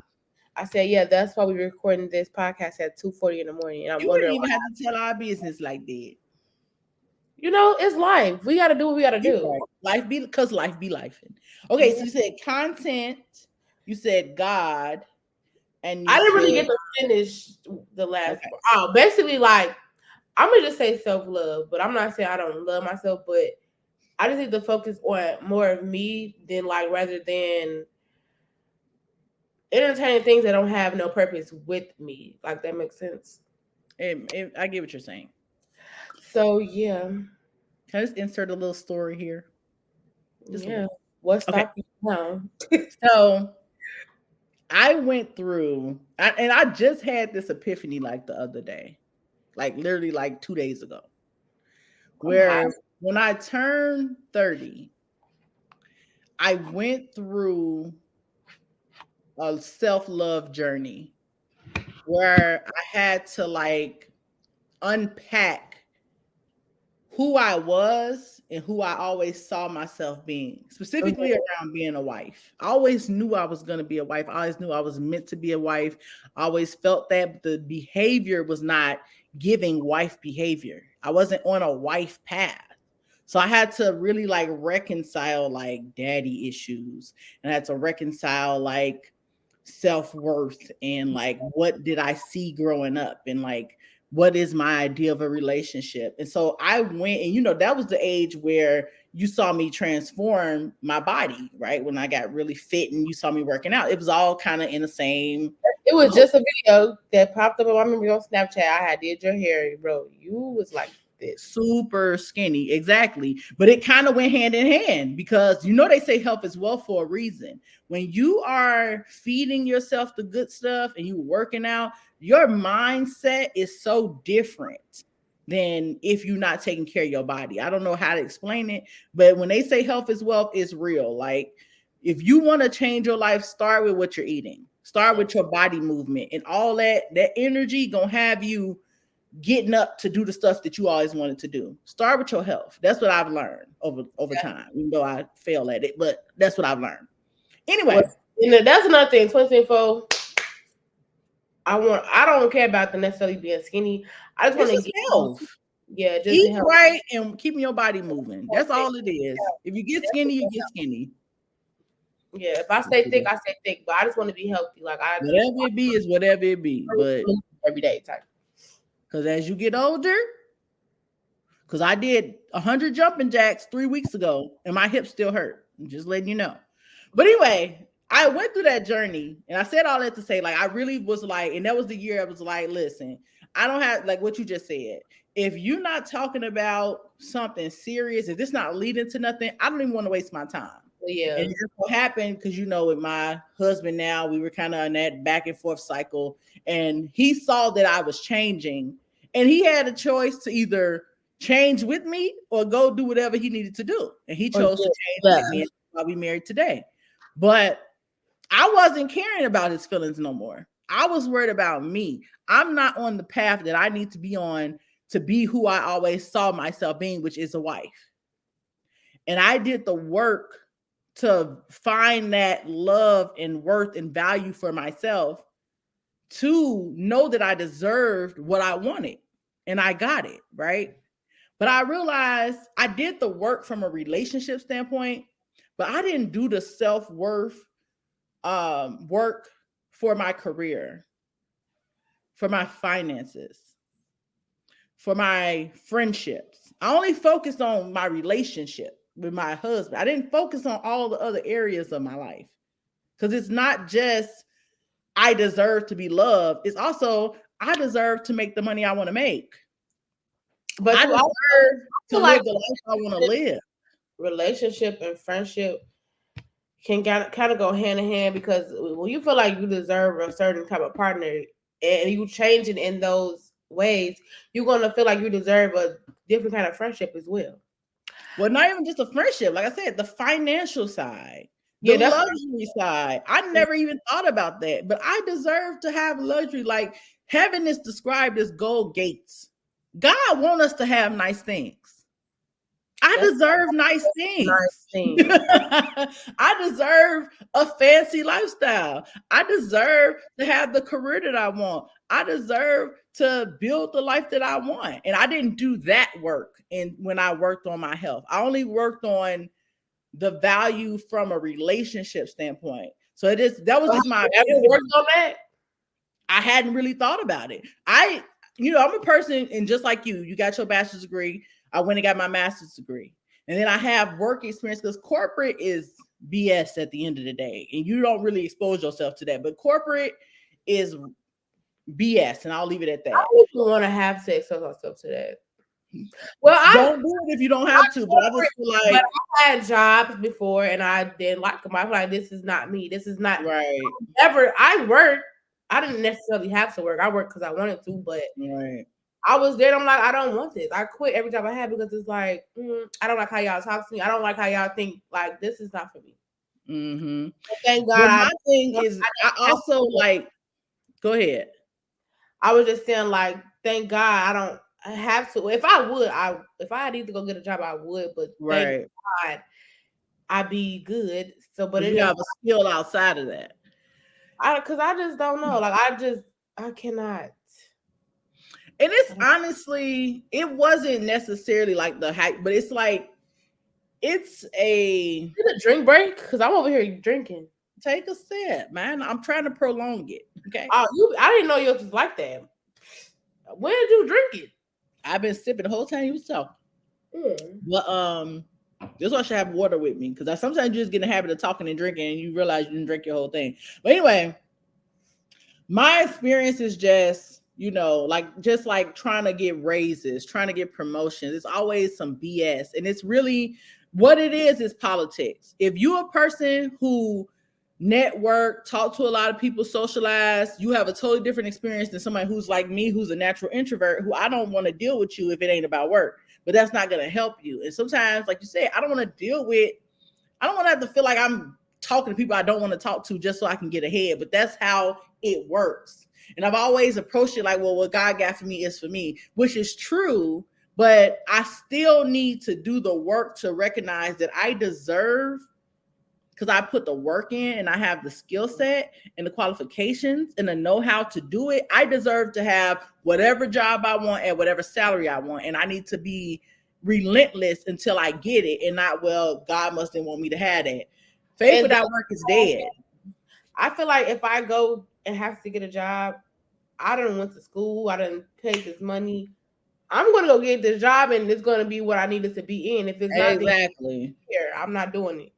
I said, yeah, that's why we're recording this podcast at 2:40 in the morning. And I'm wondering, wouldn't even have to tell our business like that. You know, it's life. We got to do what we got to do. Life be life. Okay, so you said content, you said God, and I didn't really get to finish the last. Okay. Oh, basically, like I'm gonna just say self-love, but I'm not saying I don't love myself, but I just need to focus on more of me than like rather than entertaining things that don't have no purpose with me. Like that makes sense. I get what you're saying. So yeah. Can I just insert a little story here? What's stopping you now? So I went through, and I just had this epiphany like the other day, like literally like 2 days ago, where when I turned 30, I went through a self-love journey where I had to like unpack who I was and who I always saw myself being, specifically around being a wife. I always knew I was going to be a wife. I always knew I was meant to be a wife. I always felt that the behavior was not giving wife behavior. I wasn't on a wife path. So I had to really like reconcile like daddy issues, and I had to reconcile like self-worth and like what did I see growing up and like what is my idea of a relationship. And so I went, and that was the age where you saw me transform my body, right? When I got really fit and you saw me working out, it was all kind of in the same. It was just a video that popped up on my memory on Snapchat. I did your hair, bro. You was like this. Super skinny. Exactly. But it kind of went hand in hand because they say health is wealth for a reason. When you are feeding yourself the good stuff and you working out, your mindset is so different than if you're not taking care of your body. I don't know how to explain it, but when they say health is wealth, it's real. Like if you want to change your life, start with what you're eating. Start with your body movement, and all that energy gonna have you getting up to do the stuff that you always wanted to do. Start with your health. That's what I've learned over time, even though I fail at it, but that's what I've learned. Anyway, that's another thing. 2024. I don't care about the necessarily being skinny. I just want to get health. Yeah, just eat right and keeping your body moving. That's all it is. If you get skinny, you get skinny. Yeah, if I stay thick, I stay thick. But I just want to be healthy. Like whatever it be is whatever it be. But every day type. Because as you get older, because I did 100 jumping jacks 3 weeks ago and my hips still hurt. I'm just letting you know. But anyway, I went through that journey and I said all that to say, like, I really was like, and that was the year I was like, listen, I don't have like what you just said. If you're not talking about something serious, if it's not leading to nothing, I don't even want to waste my time. Yeah. And just what happened, because with my husband now, we were kind of in that back and forth cycle, and he saw that I was changing, and he had a choice to either change with me or go do whatever he needed to do, and he chose to change with me, and I'll be married today. But I wasn't caring about his feelings no more. I was worried about me. I'm not on the path that I need to be on to be who I always saw myself being, which is a wife. And I did the work to find that love and worth and value for myself, to know that I deserved what I wanted, and I got it, right? But I realized I did the work from a relationship standpoint, but I didn't do the self-worth work for my career, for my finances, for my friendships. I only focused on my relationship with my husband. I didn't focus on all the other areas of my life, because it's not just I deserve to be loved. It's also I deserve to make the money I want to make. But I you also deserve to feel live like the life I want to live. relationship and friendship can kind of go hand in hand, because when you feel like you deserve a certain type of partner and you change it in those ways, you're gonna feel like you deserve a different kind of friendship as well. Well, not even just a friendship. Like I said, the financial side, the Yeah, that's luxury side. I never even thought about that, but I deserve to have luxury. Like heaven is described as gold gates. God wants us to have nice things. I deserve nice things. thing. I deserve a fancy lifestyle. I deserve to have the career that I want. I deserve to build the life that I want. And I didn't do that work when I worked on my health. I only worked on the value from a relationship standpoint. So that was just my worked on that. I hadn't really thought about it. I'm a person, and just like you got your bachelor's degree. I went and got my master's degree. And then I have work experience because corporate is BS at the end of the day. And you don't really expose yourself to that. But corporate is BS. And I'll leave it at that. I don't even want to have sex or myself to that. Well, don't do it if you don't have to. But I just feel like I had jobs before and I didn't like them. I was like, this is not me. This is not right. I worked. I didn't necessarily have to work. I worked because I wanted to, but right. I was there. I'm like, I don't want this. I quit every job I had because it's like, I don't like how y'all talk to me. I don't like how y'all think. Like, this is not for me. Mm-hmm. Thank God. My thing is, I also like. Go ahead. I was just saying, like, thank God I don't have to. If I need to go get a job, I would. But thank God I'd be good. So, but you have a skill outside of that. Because I just don't know. Like, I cannot. And it's honestly, it wasn't necessarily like the hype, but it's like, it's a drink break because I'm over here drinking. Take a sip, man. I'm trying to prolong it. Okay. I didn't know you was like that. When did you drink it? I've been sipping the whole time you was talking. But this one I should have water with me because sometimes you just get in the habit of talking and drinking and you realize you didn't drink your whole thing. But anyway, my experience is just, just like trying to get raises, trying to get promotions. It's always some BS. And it's really what it is politics. If you're a person who network, talk to a lot of people, socialize, you have a totally different experience than somebody who's like me, who's a natural introvert, who I don't want to deal with you if it ain't about work. But that's not going to help you. And sometimes, like you said, I don't want to have to feel like I'm talking to people I don't want to talk to just so I can get ahead. But that's how it works. And I've always approached it like, well, what God got for me is for me, which is true. But I still need to do the work to recognize that I deserve, because I put the work in and I have the skill set and the qualifications and the know-how to do it. I deserve to have whatever job I want at whatever salary I want. And I need to be relentless until I get it and not, well, God must didn't want me to have that. Faith without work is dead. I feel like if I go and have to get a job, I done went to school, I done paid this money, I'm going to go get this job and it's going to be what I needed to be in. If it's not exactly here, I'm not doing it.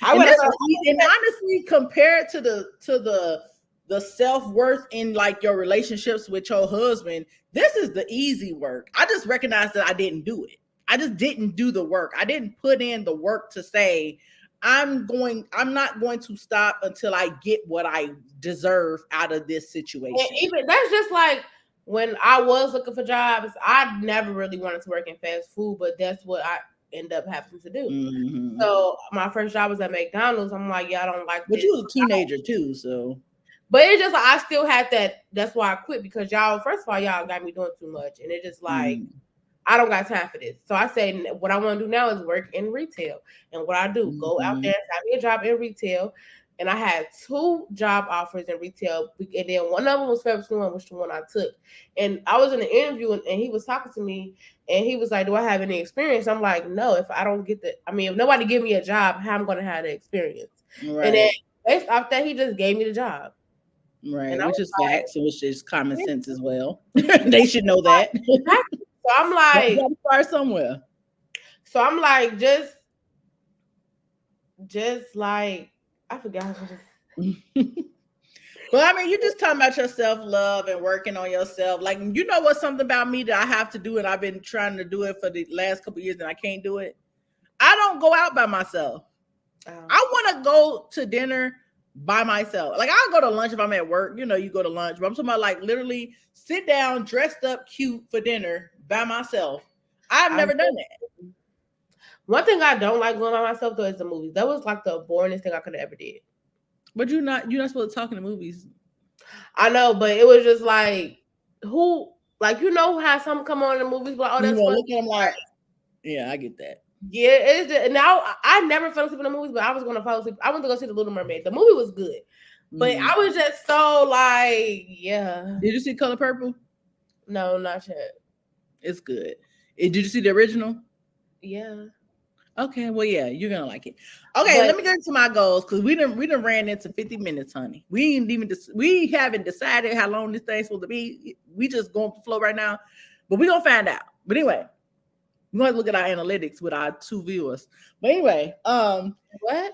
And honestly, compared to the self-worth in like your relationships with your husband, this is the easy work. I just recognize that I didn't do it. I just didn't do the work. I didn't put in the work to say, I'm not going to stop until I get what I deserve out of this situation. And even that's just like when I was looking for jobs, I never really wanted to work in fast food, but that's what I end up having to do. Mm-hmm. So my first job was at McDonald's. I'm like, yeah, I don't like but this. You was a teenager too, so. But it's just like I still had that. That's why I quit, because y'all, first of all, y'all got me doing too much, and it's just like I don't got time for this. So I say what I want to do now is work in retail, and what I do, go out there and have me a job in retail. And I had 2 job offers in retail, and then one of them was Forever 21, which the one I took. And I was in an interview, and he was talking to me, and he was like, "Do I have any experience?" I'm like, "No. If I don't get if nobody give me a job, how I'm going to have the experience?" Right. And then based off that, he just gave me the job. Right, which is facts, which is common sense as well. They should know that. So I'm like, you gotta start somewhere. So I'm like, just like, I forgot. But I mean, you just talking about your self-love and working on yourself. Like, you know what's something about me that I have to do, and I've been trying to do it for the last couple of years, and I can't do it. I don't go out by myself. I want to go to dinner by myself. Like, I'll go to lunch if I'm at work. You know, you go to lunch, but I'm talking about like literally sit down, dressed up, cute for dinner by myself. I've never done that. One thing I don't like going by myself though is the movies. That was like the boringest thing I could have ever did. But you're not supposed to talk in the movies. I know, but it was just like who, like, you know how some come on in the movies, but oh, that's look at them like, yeah, I get that. Yeah, it's just, now I never fell asleep in the movies, but I was gonna fall asleep. I went to go see The Little Mermaid. The movie was good, but I was just so like, yeah. Did you see Color Purple? No, not yet. It's good. Did you see the original? Yeah. Okay, well, yeah, you're gonna like it. Okay, let me get into my goals because we done ran into 50 minutes, honey. We haven't decided how long this thing's supposed to be. We just going with the flow right now, but we're gonna find out. But anyway, we're gonna look at our analytics with our 2 viewers. But anyway, what? I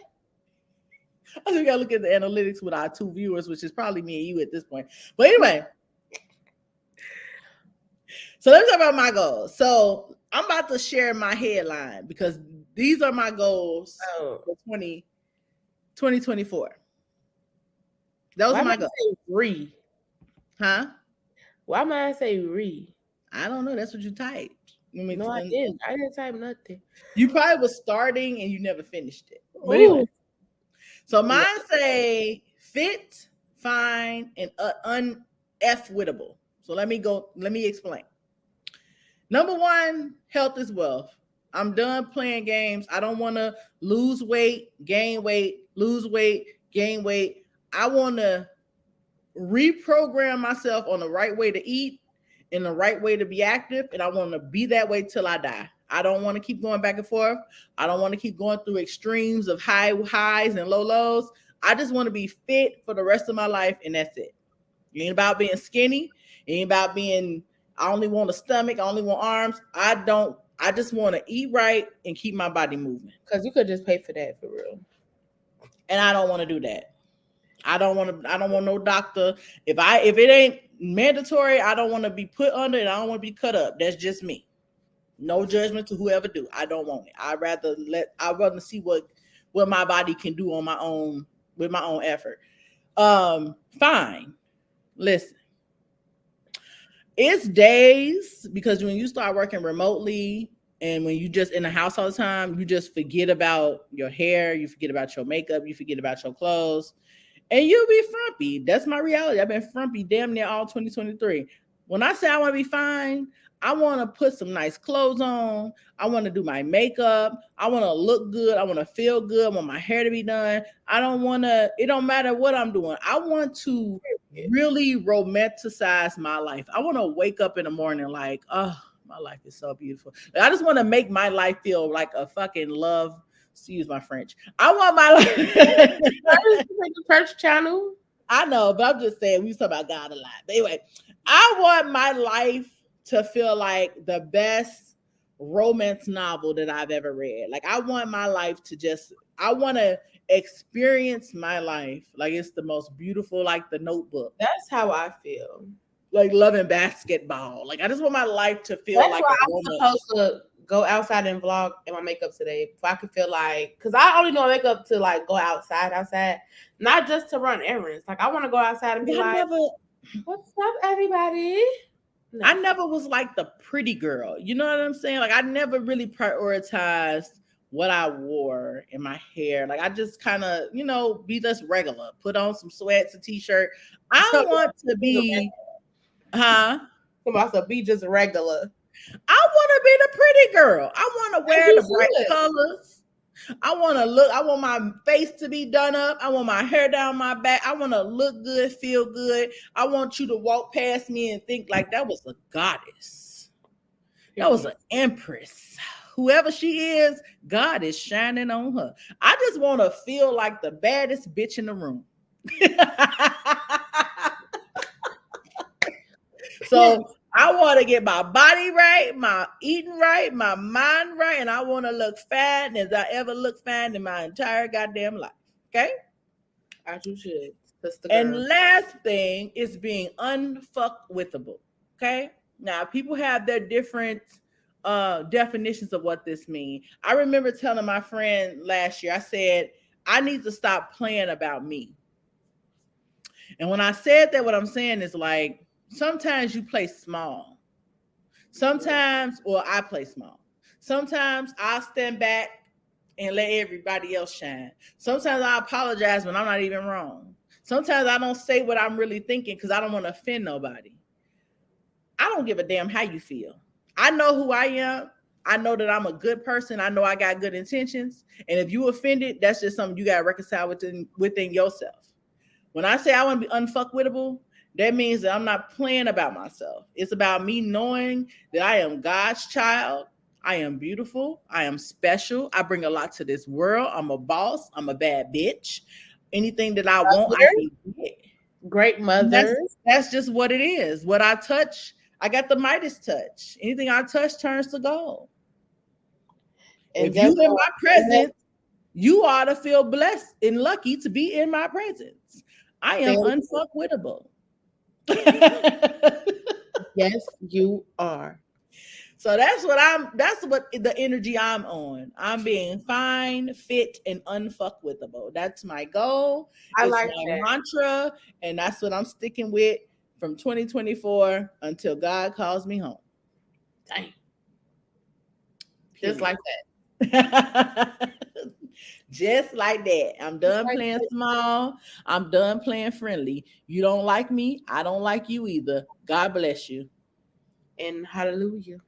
think we gotta look at the analytics with our 2 viewers, which is probably me and you at this point. But anyway, so let me talk about my goals. So I'm about to share my headline because these are my goals for 2024. Those are my goals. Re. Huh? Why am I say re? I don't know. That's what you typed. No, I didn't. I didn't type nothing. You probably was starting and you never finished it. But anyway, so mine say fit, fine, and un-F-wittable. So let me explain. Number 1, health is wealth. I'm done playing games. I don't want to lose weight, gain weight, lose weight, gain weight. I want to reprogram myself on the right way to eat and the right way to be active. And I want to be that way till I die. I don't want to keep going back and forth. I don't want to keep going through extremes of highs and low lows. I just want to be fit for the rest of my life. And that's it. It ain't about being skinny. It ain't about being, I only want a stomach. I only want arms. I just want to eat right and keep my body moving. Because you could just pay for that for real. And I don't want to do that. I don't want no doctor. If it ain't mandatory, I don't want to be put under and I don't want to be cut up. That's just me. No judgment to whoever do. I don't want it. I'd rather see what my body can do on my own with my own effort. Fine. Listen. It's days because when you start working remotely and when you just in the house all the time, you just forget about your hair, you forget about your makeup, you forget about your clothes, and you'll be frumpy. That's my reality. I've been frumpy damn near all 2023. When I say I want to be fine, I want to put some nice clothes on. I want to do my makeup. I want to look good. I want to feel good. I want my hair to be done. It don't matter what I'm doing. I want to really romanticize my life. I want to wake up in the morning like, oh, my life is so beautiful. I just want to make my life feel like a fucking love. Excuse my French. I want my life. Church channel. I know, but I'm just saying we talk about God a lot. But anyway, I want my life to feel like the best romance novel that I've ever read. Like I want my life to I want to experience my life like it's the most beautiful, like The Notebook. That's how I feel. Like loving basketball. Like I just want my life to feel like I'm supposed to go outside and vlog in my makeup today. If I could feel like, because I only know makeup to like go outside, not just to run errands. Like I want to go outside and be what's up, everybody? No. I never was like the pretty girl. You know what I'm saying? Like I never really prioritized what I wore in my hair. Like I just kind of, be just regular. Put on some sweats, a t-shirt. I don't want to be, I'm about to be just regular. I want to be the pretty girl. I want to wear the bright colors. I want my face to be done up. I want my hair down my back. I want to look good, feel good. I want you to walk past me and think like that was a goddess. That was an empress. Whoever she is, God is shining on her. I just want to feel like the baddest bitch in the room. So I want to get my body right, my eating right, my mind right, and I want to look fat as I ever looked fat in my entire goddamn life. Okay? As you should. Sister And girl. last thing is being unfuckwithable. Okay. Now people have their different definitions of what this means. I remember telling my friend last year, I said, I need to stop playing about me. And when I said that, what I'm saying is like sometimes you play small. Sometimes, or I play small. Sometimes I'll stand back and let everybody else shine. Sometimes I apologize when I'm not even wrong. Sometimes I don't say what I'm really thinking because I don't want to offend nobody. I don't give a damn how you feel. I know who I am. I know that I'm a good person. I know I got good intentions. And if you offended, that's just something you got to reconcile within yourself. When I say I want to be unfuckwittable, that means that I'm not playing about myself. It's about me knowing that I am God's child. I am beautiful. I am special. I bring a lot to this world. I'm a boss. I'm a bad bitch. Anything that I want, I can get. Great mother. That's just what it is. What I touch, I got the Midas touch. Anything I touch turns to gold. And if you in my presence, you ought to feel blessed and lucky to be in my presence. I am unfuckwittable. Yes, you are. So that's what the energy I'm on. I'm being fine, fit, and unfuckwithable. That's my goal. I It's like my that. mantra, and that's what I'm sticking with from 2024 until God calls me home. Dang. Just like that. Just like that. I'm done playing small. I'm done playing friendly. You don't like me. I don't like you either. God bless you. And hallelujah.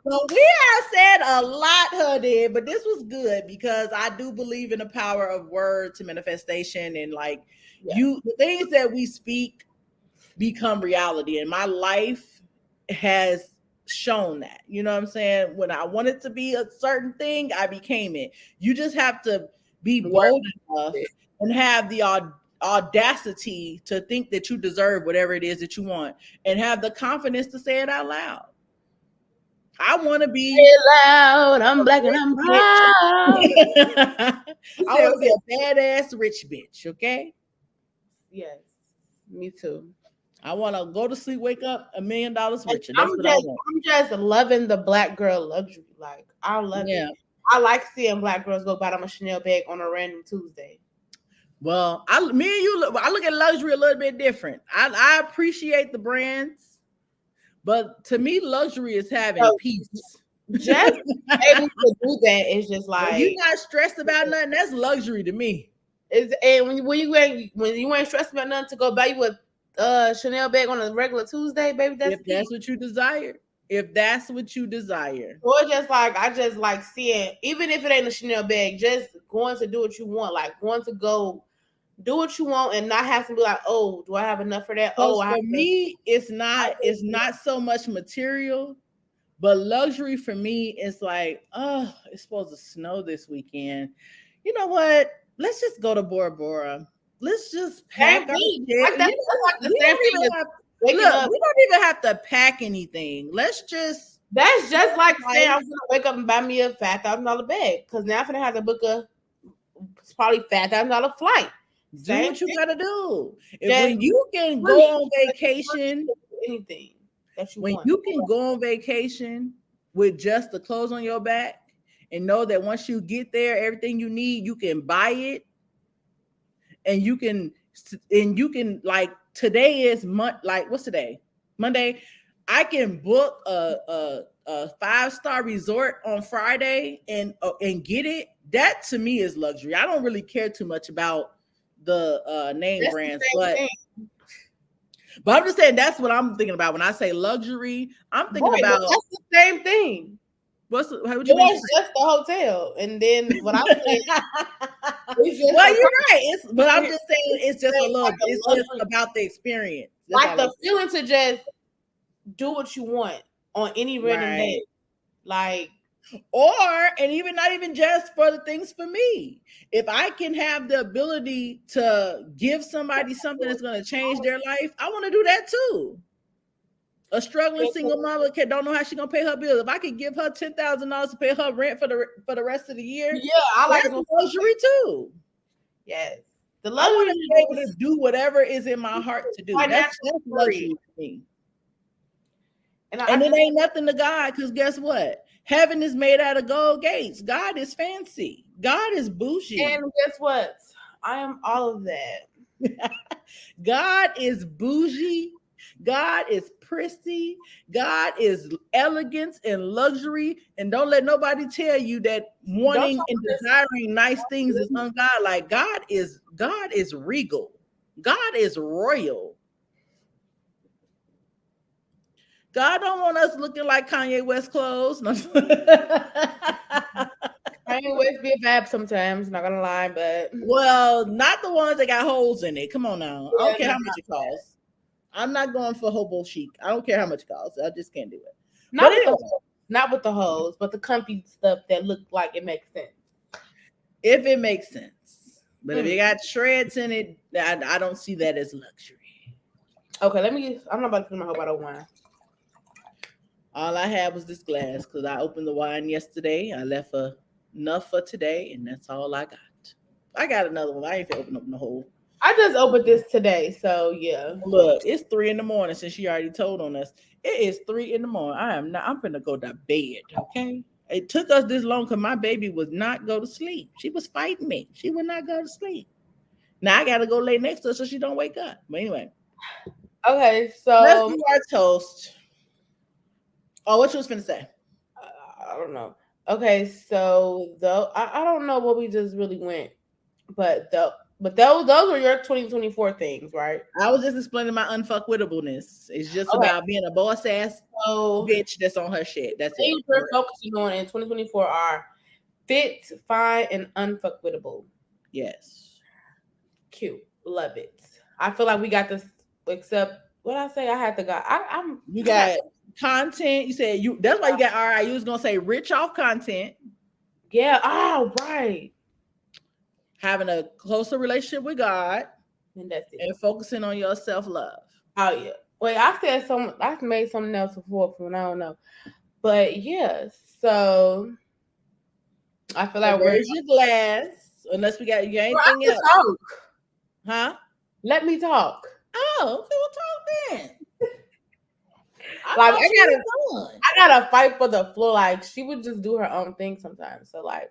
Well, we have said a lot, honey, but this was good because I do believe in the power of word to manifestation, and like the things that we speak become reality. And my life has shown that. You know what I'm saying? When I wanted to be a certain thing, I became it. You just have to be bold enough and have the audacity to think that you deserve whatever it is that you want, and have the confidence to say it out loud. I want to be loud. I'm black and I'm proud. I want to be a badass rich bitch. Okay. Yes, me too. I want to go to sleep, wake up $1 million richer. I'm just loving the black girl luxury. Like I love it. I like seeing black girls go buy them a Chanel bag on a random Tuesday. Well, I look at luxury a little bit different. I appreciate the brands, but to me, luxury is having peace. Just able to do that is just like when you're not stressed about nothing. That's luxury to me. And when you ain't stressed about nothing to go buy you a Chanel bag on a regular Tuesday, baby. If that's what you desire. If that's what you desire. Or just like I just like seeing, even if it ain't a Chanel bag, just going to do what you want, like going to go do what you want and not have to be like, oh, do I have enough for that? Oh, for me, it's not so much material, but luxury for me is like, oh, it's supposed to snow this weekend. You know what? Let's just go to Bora Bora. Let's just pack our shit. We don't even have to pack anything. That's just like saying I'm gonna wake up and buy me a $5,000 bag because now I'm gonna have to book it's probably $5,000 flight. Do what you gotta do. When you can go on vacation, anything that you when want. you can go on vacation with just the clothes on your back and know that once you get there, everything you need, you can buy it, and you can like today is what's today? Monday. I can book a 5-star resort on Friday and get it. That to me is luxury. I don't really care too much about the name brands, but I'm just saying that's what I'm thinking about when I say luxury. I'm thinking about that's the same thing. What you mean? It's just the hotel, and then what I'm saying. Well, you're right. But I'm just saying it's just a little. It's just about the experience. That's like the feeling to just do what you want on any random day, like. And even not even just for the things for me. If I can have the ability to give somebody something that's going to change their life, I want to do that too. A struggling single mama don't know how she gonna pay her bills. If I could give her $10,000 to pay her rent for the rest of the year, I like luxury too. Yes, the luxury. I want to be able to do whatever is in my heart to do. That's luxury to me. And it ain't nothing to God, because guess what? Heaven is made out of gold gates. God is fancy. God is bougie. And guess what? I am all of that. God is bougie. God is prissy. God is elegance and luxury. And don't let nobody tell you that wanting and desiring nice things is ungodlike. God is regal. God is royal. God don't want us looking like Kanye West clothes. No. Kanye West be a fab sometimes, not gonna lie, but well, not the ones that got holes in it. Come on now. I don't care how much it costs. I'm not going for hobo chic. I don't care how much it costs. I just can't do it. Not with the hoes, but the comfy stuff that look like it makes sense. If it makes sense. But if it got shreds in it, I don't see that as luxury. Okay, I'm not about to put my whole bottle of wine. All I had was this glass because I opened the wine yesterday. I left enough for today, and that's all I got. I got another one. I ain't finna open up the whole. I just opened this today, so yeah. Look, it's 3 a.m. since she already told on us. It is 3 a.m. I'm finna go to bed, okay? It took us this long because my baby would not go to sleep. She was fighting me. She would not go to sleep. Now I gotta go lay next to her so she don't wake up. But anyway. Okay, so let's do our toast. Oh, what you was finna say? I don't know. Okay, so I don't know what we just really went, but those were your 2024 things, right? I was just explaining my unfuckwitableness. It's just about being a boss ass bitch that's on her shit. That's it. Things we're focusing on in 2024 are fit, fine, and unfuckwittable. Yes. Cute. Love it. I feel like we got this, except what I say I had to go. You got content. You said that's why you got RI. You was gonna say rich off content. Yeah. Oh, right. Having a closer relationship with God, and that's it. And focusing on your self-love. Oh yeah. Wait, I made something else before from I don't know. But yeah, so I feel like where's your glass? Unless we got anything else. Talk. Huh? Let me talk. Oh, okay, we'll talk then. I gotta fight for the floor. Like she would just do her own thing sometimes. So like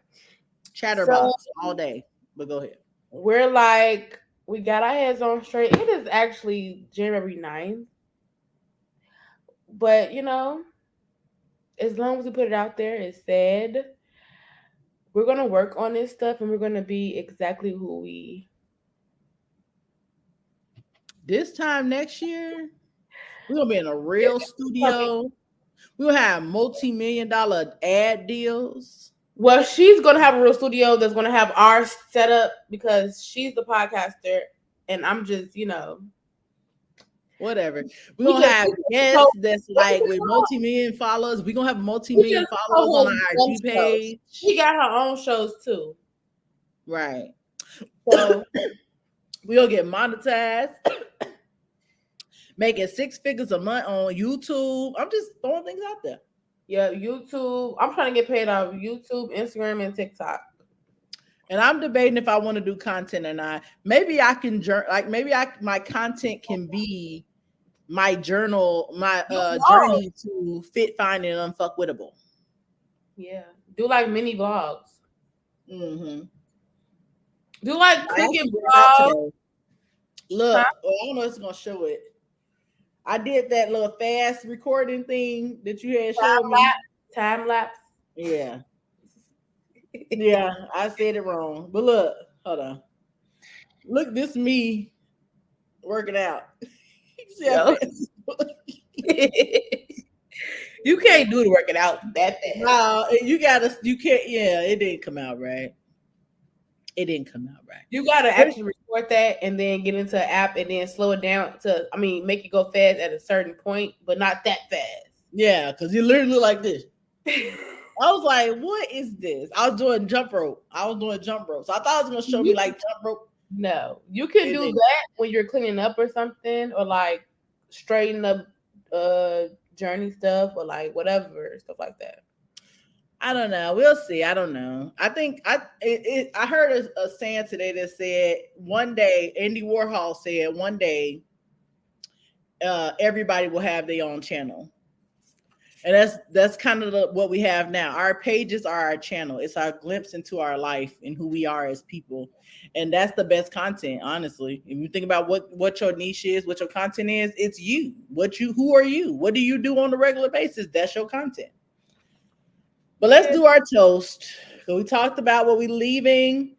chatterbox all day. But go ahead. We're like, we got our heads on straight. It is actually January 9th. But you know, as long as we put it out there, it's said we're gonna work on this stuff and we're gonna be exactly who we. This time next year, we're gonna be in a real studio. We'll have multi-million-dollar ad deals. Well, she's gonna have a real studio that's gonna have our setup because she's the podcaster and I'm just, whatever. We're gonna have guests that's like with multi-million followers. We're gonna have multi-million followers on our IG page. She got her own shows too. Right. So we'll get monetized, making 6 figures a month on YouTube. I'm just throwing things out there. Yeah, YouTube. I'm trying to get paid off YouTube, Instagram, and TikTok. And I'm debating if I want to do content or not. Maybe I can my content can be my journal, my journey to fit, fine, and unfuckwittable. Yeah. Do like mini vlogs. Mm-hmm. Do like cooking vlogs. Look, I don't know if it's gonna show it. I did that little fast recording thing that you had showed me. Time lapse. Yeah. Yeah, I said it wrong. But look, hold on. Look, this me working out. You can't do the working out that fast. No, you can't. Yeah, it didn't come out right. It didn't come out right. You gotta actually record that and then get into an app and then slow it down make it go fast at a certain point, but not that fast. Yeah, because you literally look like this. I was like, what is this? I was doing jump rope. So I thought it was gonna show me like jump rope. No, you can do that when you're cleaning up or something, or like straighten up journey stuff or like whatever stuff like that. I don't know. We'll see. I don't know. I think I heard a saying today that said one day, Andy Warhol said one day, everybody will have their own channel. And that's kind of what we have now. Our pages are our channel. It's our glimpse into our life and who we are as people. And that's the best content, honestly. If you think about what your niche is, what your content is, it's you. Who are you? What do you do on a regular basis? That's your content. But let's do our toast. So we talked about what we're leaving.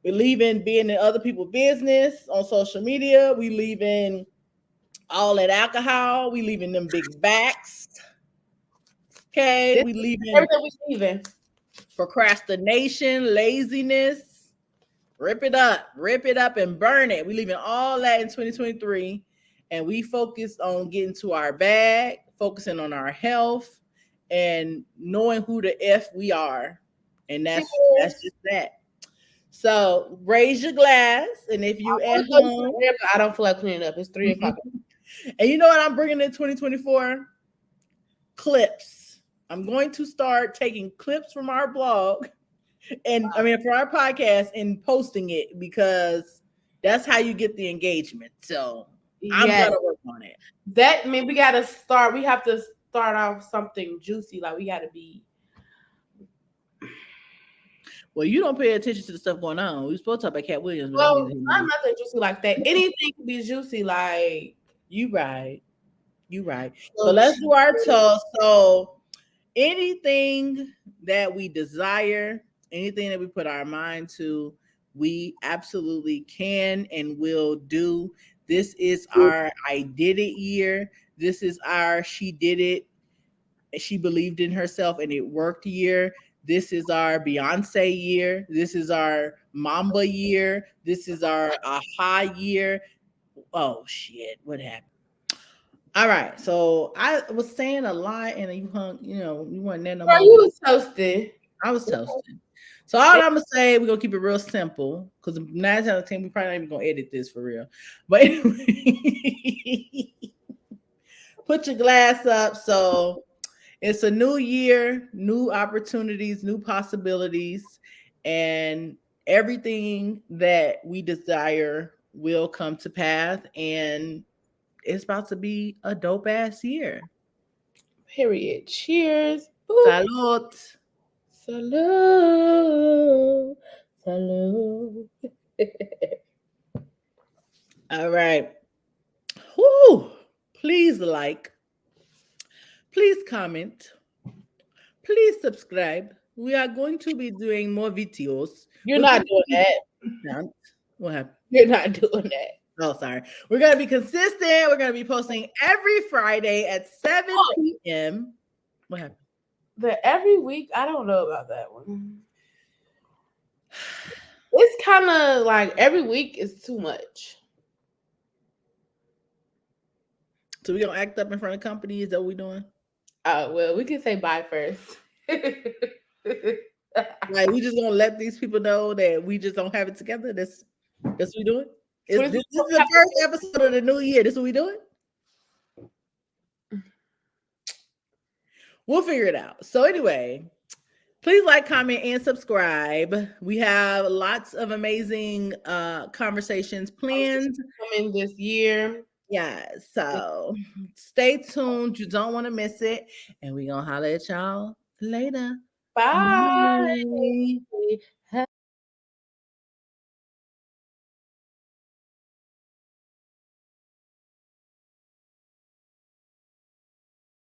We're leaving being in other people's business on social media. We leaving all that alcohol. We leaving them big backs. Okay, we leaving procrastination, laziness. Rip it up and burn it. We leaving all that in 2023, and we focus on getting to our bag, focusing on our health, and knowing who the F we are. And that's just that. So raise your glass, and if you at home, I don't feel like cleaning up. It's 3 o'clock. And you know what I'm bringing in 2024? Clips. I'm going to start taking clips from our blog for our podcast and posting it, because that's how you get the engagement. So I'm going to work on it. That means we have to start off something juicy. Like we got to be. Well, you don't pay attention to the stuff going on. We were supposed to talk about Cat Williams. Well, I'm nothing juicy like that. Anything can be juicy. Like you right. So let's do our toast. So anything that we desire, anything that we put our mind to, we absolutely can and will do. This is our I did it year. This is our she did it. She believed in herself and it worked year. This is our Beyonce year. This is our Mamba year. This is our aha year. Oh shit, what happened? All right, so I was saying a lot, and you weren't there no more. You was toasting. I was toasting. So all I'm gonna say, we're gonna keep it real simple, because 9 out of 10, we probably not even gonna edit this for real. But anyway, put your glass up. So it's a new year, new opportunities, new possibilities, and everything that we desire will come to pass. And it's about to be a dope ass year. Period. Cheers. Salud. Salud. Salud. All right. Woo. Please like. Please comment. Please subscribe. We are going to be doing more videos. You're not doing that. What happened? You're not doing that. Oh, sorry. We're going to be consistent. We're going to be posting every Friday at 7 p.m. What happened? Every week? I don't know about that one. It's kind of like every week is too much. So we're going to act up in front of company? Is that what we're doing? Well, we can say bye first. Like, we just going to let these people know that we just don't have it together? That's what we're doing? This is the first episode of the new year. This is what we doing? We'll figure it out. So anyway, please like, comment, and subscribe. We have lots of amazing conversations planned coming this year. Yeah, so stay tuned. You don't want to miss it. And we're going to holler at y'all later. Bye. Bye.